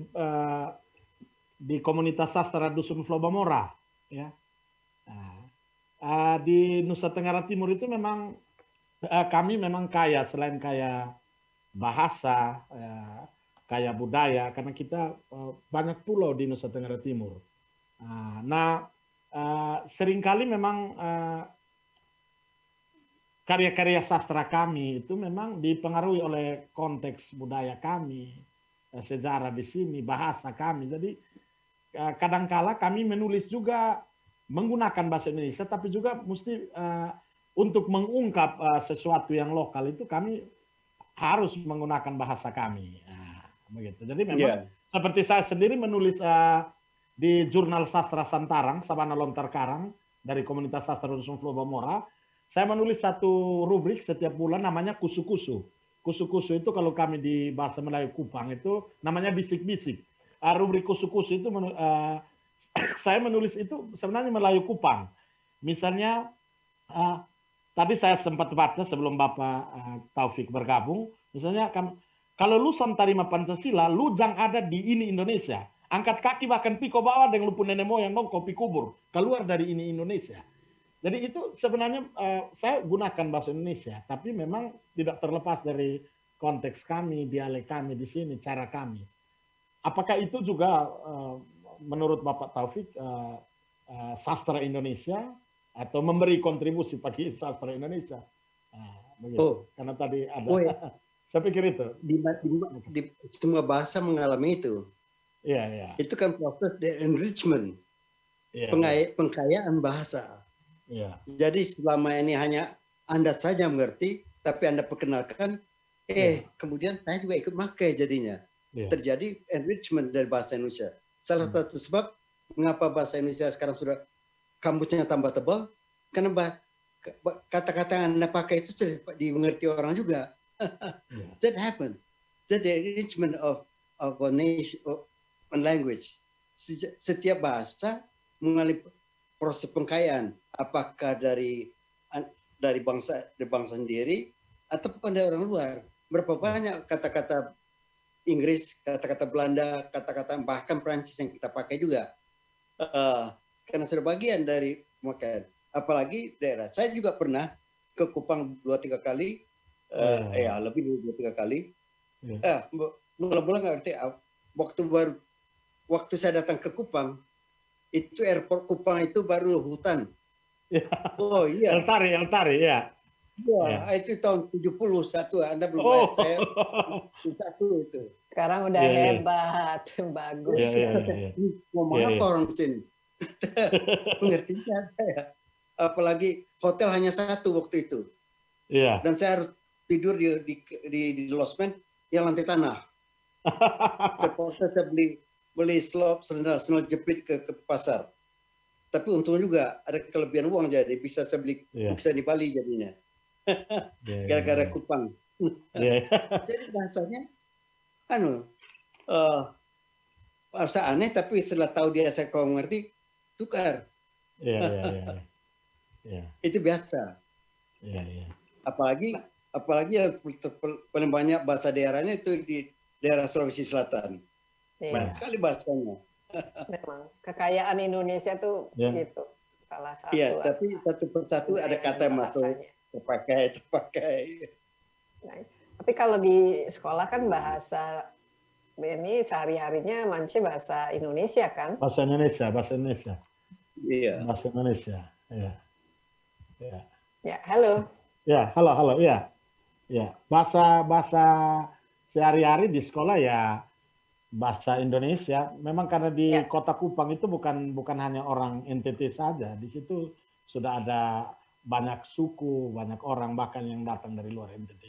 komunitas sastra Dusun Flobamora. Ya. Di Nusa Tenggara Timur itu memang kami memang kaya, selain kaya bahasa, kaya budaya, karena kita banyak pulau di Nusa Tenggara Timur. Seringkali memang karya-karya sastra kami itu memang dipengaruhi oleh konteks budaya kami, sejarah di sini, bahasa kami. Jadi kadangkala kami menulis juga menggunakan bahasa Indonesia, tapi juga mesti untuk mengungkap sesuatu yang lokal itu kami harus menggunakan bahasa kami. Begitu. Jadi memang seperti saya sendiri menulis di jurnal sastra Santarang, Sabana Lontar Karang, dari komunitas sastra Dusun Flobamora, saya menulis satu rubrik setiap bulan namanya kusu-kusu. Kusu-kusu itu kalau kami di bahasa Melayu Kupang itu namanya bisik-bisik. Rubrik kusu-kusu itu saya menulis itu sebenarnya Melayu Kupang. Misalnya tadi saya sempat baca sebelum Bapak Taufik bergabung, misalnya kalau lu santarima Pancasila, lu jangan ada di ini Indonesia. Angkat kaki bahkan piko bawah dengan lupu nenek moyang dong kopi kubur. Keluar dari ini Indonesia. Jadi itu sebenarnya saya gunakan bahasa Indonesia. Tapi memang tidak terlepas dari konteks kami, dialek kami di sini, cara kami. Apakah itu juga menurut Bapak Taufik sastra Indonesia atau memberi kontribusi bagi sastra Indonesia? Karena tadi ada... Saya pikir itu. Di semua bahasa mengalami itu. Iya. Itu kan proses enrichment. pengkayaan bahasa. Yeah. Jadi selama ini hanya Anda saja mengerti, tapi Anda perkenalkan, kemudian saya juga ikut pakai jadinya. Terjadi enrichment dari bahasa Indonesia. Salah satu sebab mengapa bahasa Indonesia sekarang sudah kamusnya tambah tebal, karena kata-kata yang Anda pakai itu dimengerti orang juga. That happened. That the enrichment of a nation, of language. Setiap bahasa mengalami proses pengkayaan, apakah dari bangsa sendiri ataupun dari orang luar. Berapa banyak kata-kata Inggris, kata-kata Belanda, kata-kata bahkan Prancis yang kita pakai juga. Karena sudah bagian dari pemakaian. Apalagi daerah. Saya juga pernah ke Kupang 2-3 kali, lebih dari 2-3 kali. Mula-mula nggak ngerti. Waktu saya datang ke Kupang, itu airport Kupang itu baru hutan. Oh iya. El Tari, ya. Itu tahun 71. Anda belum bayar saya. 71 itu. Sekarang udah hebat, bagus. Ngomong apa orang sini? Mengerti saya. Apalagi hotel hanya satu waktu itu. Dan saya harus tidur di losmen yang lantai tanah. Terpaksa saya beli sendal jepit ke pasar. Tapi untung juga ada kelebihan uang, jadi bisa saya beli bisa di Bali jadinya. Gara-gara Kupang. Jadi bahasanya bahasa aneh, tapi setelah tahu dia saya kau mengerti, tukar. Itu biasa. Apalagi yang paling banyak bahasa daerahnya itu di daerah Sulawesi Selatan. Banyak sekali bahasanya. Memang kekayaan Indonesia tuh gitu, salah satu. Iya, tapi satu persatu ada kata yang masuk terpakai. Nah, tapi kalau di sekolah kan bahasa ini sehari-harinya Mance bahasa Indonesia kan? Bahasa Indonesia. Iya. Bahasa Indonesia. Ya, halo. Ya, halo. Ya. Bahasa sehari-hari di sekolah ya bahasa Indonesia. Memang karena di Kota Kupang itu bukan hanya orang NTT saja. Di situ sudah ada banyak suku, banyak orang bahkan yang datang dari luar NTT.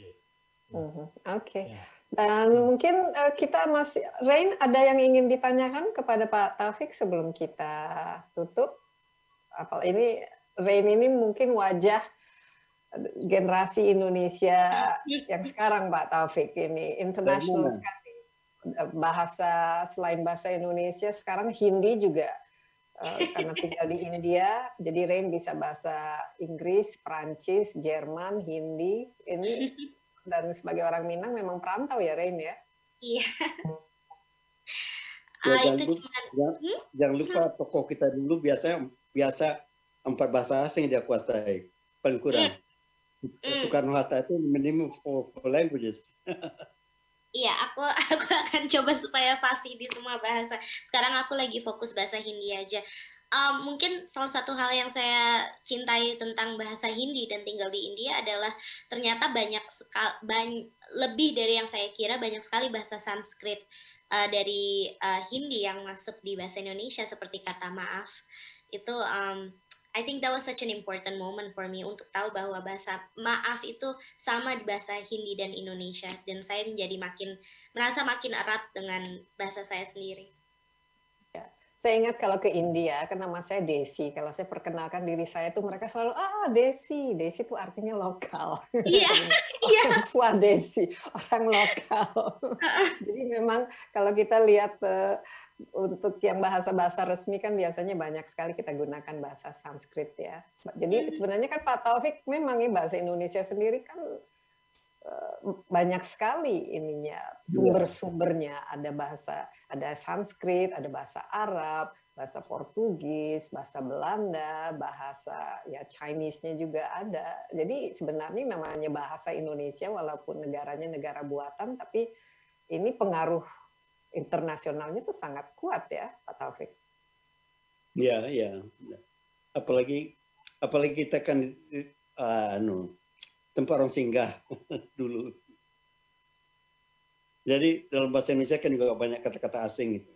Oke. Dan mungkin kita masih, Rain, ada yang ingin ditanyakan kepada Pak Taufik sebelum kita tutup? Ini Rain ini mungkin wajah generasi Indonesia yang sekarang, Pak Taufik, ini international sekali. Bahasa selain bahasa Indonesia sekarang Hindi juga karena tinggal di India, jadi Rain bisa bahasa Inggris, Prancis, Jerman, Hindi ini, dan sebagai orang Minang memang perantau ya Rain ya. Iya. Jangan lupa tokoh kita dulu biasa 4 bahasa asing dia kuasai paling kurang. Soekarno-Hatta itu minimum 4 languages. Iya, aku akan coba supaya fasih di semua bahasa. Sekarang aku lagi fokus bahasa Hindi aja. Mungkin salah satu hal yang saya cintai tentang bahasa Hindi dan tinggal di India adalah ternyata lebih dari yang saya kira, banyak sekali bahasa Sanskrit dari Hindi yang masuk di bahasa Indonesia, seperti kata maaf. Itu I think that was such an important moment for me untuk tahu bahwa bahasa maaf itu sama di bahasa Hindi dan Indonesia, dan saya merasa makin erat dengan bahasa saya sendiri. Ya. Saya ingat kalau ke India, kan nama saya Desi. Kalau saya perkenalkan diri saya tuh mereka selalu Desi. Desi itu artinya lokal. Iya. Swadesi, orang lokal. Jadi memang kalau kita lihat untuk yang bahasa-bahasa resmi kan biasanya banyak sekali kita gunakan bahasa Sanskrit ya. Jadi sebenarnya kan Pak Taufik memang bahasa Indonesia sendiri kan banyak sekali ininya, sumber-sumbernya. Ada Sanskrit, ada bahasa Arab, bahasa Portugis, bahasa Belanda, bahasa Chinese-nya juga ada. Jadi sebenarnya namanya bahasa Indonesia walaupun negaranya negara buatan, tapi ini pengaruh internasionalnya tuh sangat kuat ya, Pak Taufik. Iya. Apalagi kita kan tempat orang singgah dulu. Jadi dalam bahasa Indonesia kan juga banyak kata-kata asing gitu.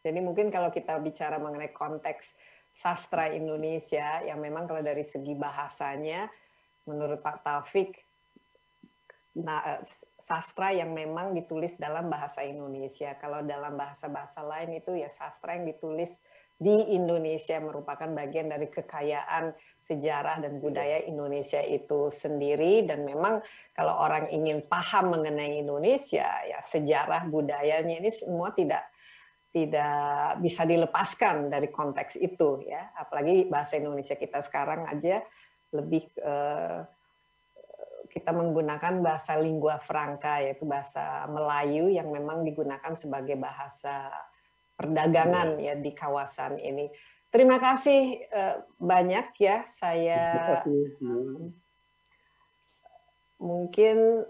Jadi mungkin kalau kita bicara mengenai konteks sastra Indonesia, yang memang kalau dari segi bahasanya, menurut Pak Taufik, sastra yang memang ditulis dalam bahasa Indonesia. Kalau dalam bahasa-bahasa lain itu ya sastra yang ditulis di Indonesia merupakan bagian dari kekayaan sejarah dan budaya Indonesia itu sendiri. Dan memang kalau orang ingin paham mengenai Indonesia, ya sejarah budayanya ini semua tidak bisa dilepaskan dari konteks itu, ya. Apalagi bahasa Indonesia kita sekarang aja lebih kita menggunakan bahasa lingua franca, yaitu bahasa Melayu yang memang digunakan sebagai bahasa perdagangan ya di kawasan ini. Terima kasih banyak ya, saya mungkin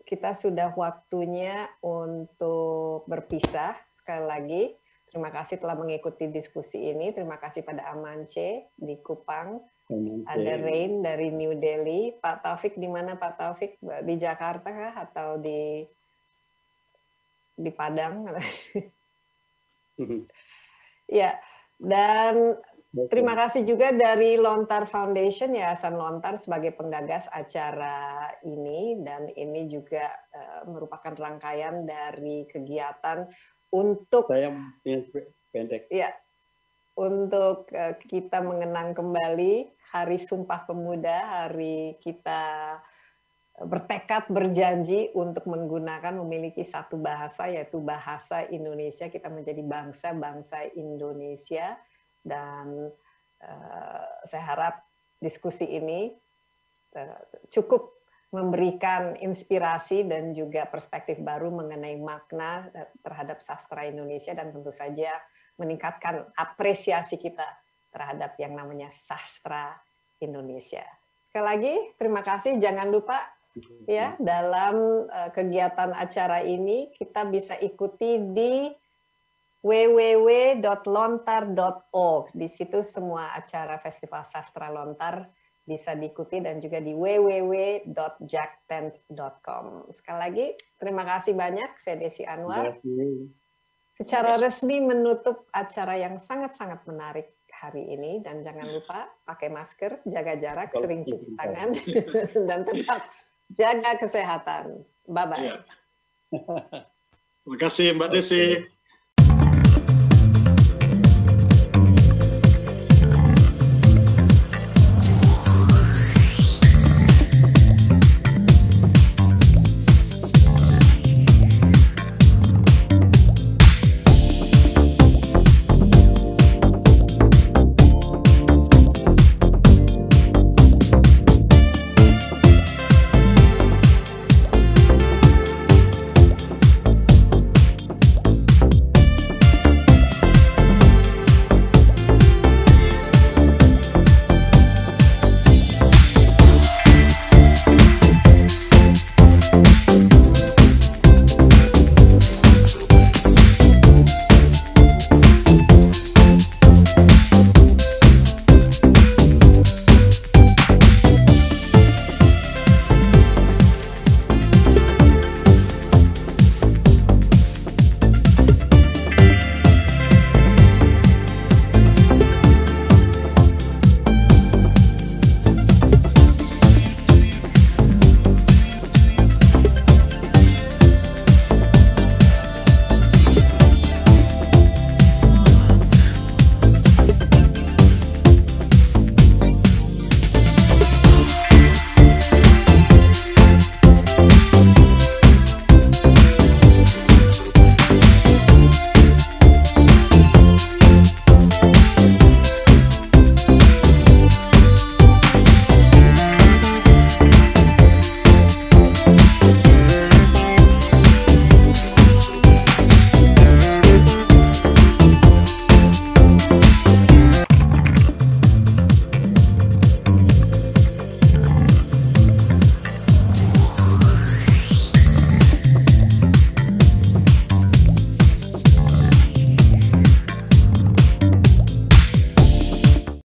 kita sudah waktunya untuk berpisah. Sekali lagi, terima kasih telah mengikuti diskusi ini. Terima kasih pada Amance di Kupang, ada Rain dari New Delhi. Pak Taufik di mana Pak Taufik? Di Jakarta kah atau di Padang? Ya, dan terima kasih juga dari Lontar Foundation, Yayasan Lontar sebagai penggagas acara ini, dan ini juga merupakan rangkaian dari kegiatan untuk untuk kita mengenang kembali Hari Sumpah Pemuda, hari kita bertekad berjanji untuk menggunakan memiliki satu bahasa, yaitu bahasa Indonesia. Kita menjadi bangsa Indonesia, dan saya harap diskusi ini cukup memberikan inspirasi dan juga perspektif baru mengenai makna terhadap sastra Indonesia, dan tentu saja meningkatkan apresiasi kita terhadap yang namanya sastra Indonesia. Sekali lagi terima kasih. Jangan lupa ya, dalam kegiatan acara ini kita bisa ikuti di www.lontar.org. Di situ semua acara Festival Sastra Lontar bisa diikuti, dan juga di www.jacktent.com. Sekali lagi terima kasih banyak. Saya Desi Anwar. Secara resmi menutup acara yang sangat-sangat menarik hari ini, dan jangan lupa pakai masker, jaga jarak, sering cuci tangan, dan tetap jaga kesehatan. Bye-bye. Terima kasih Mbak Desi.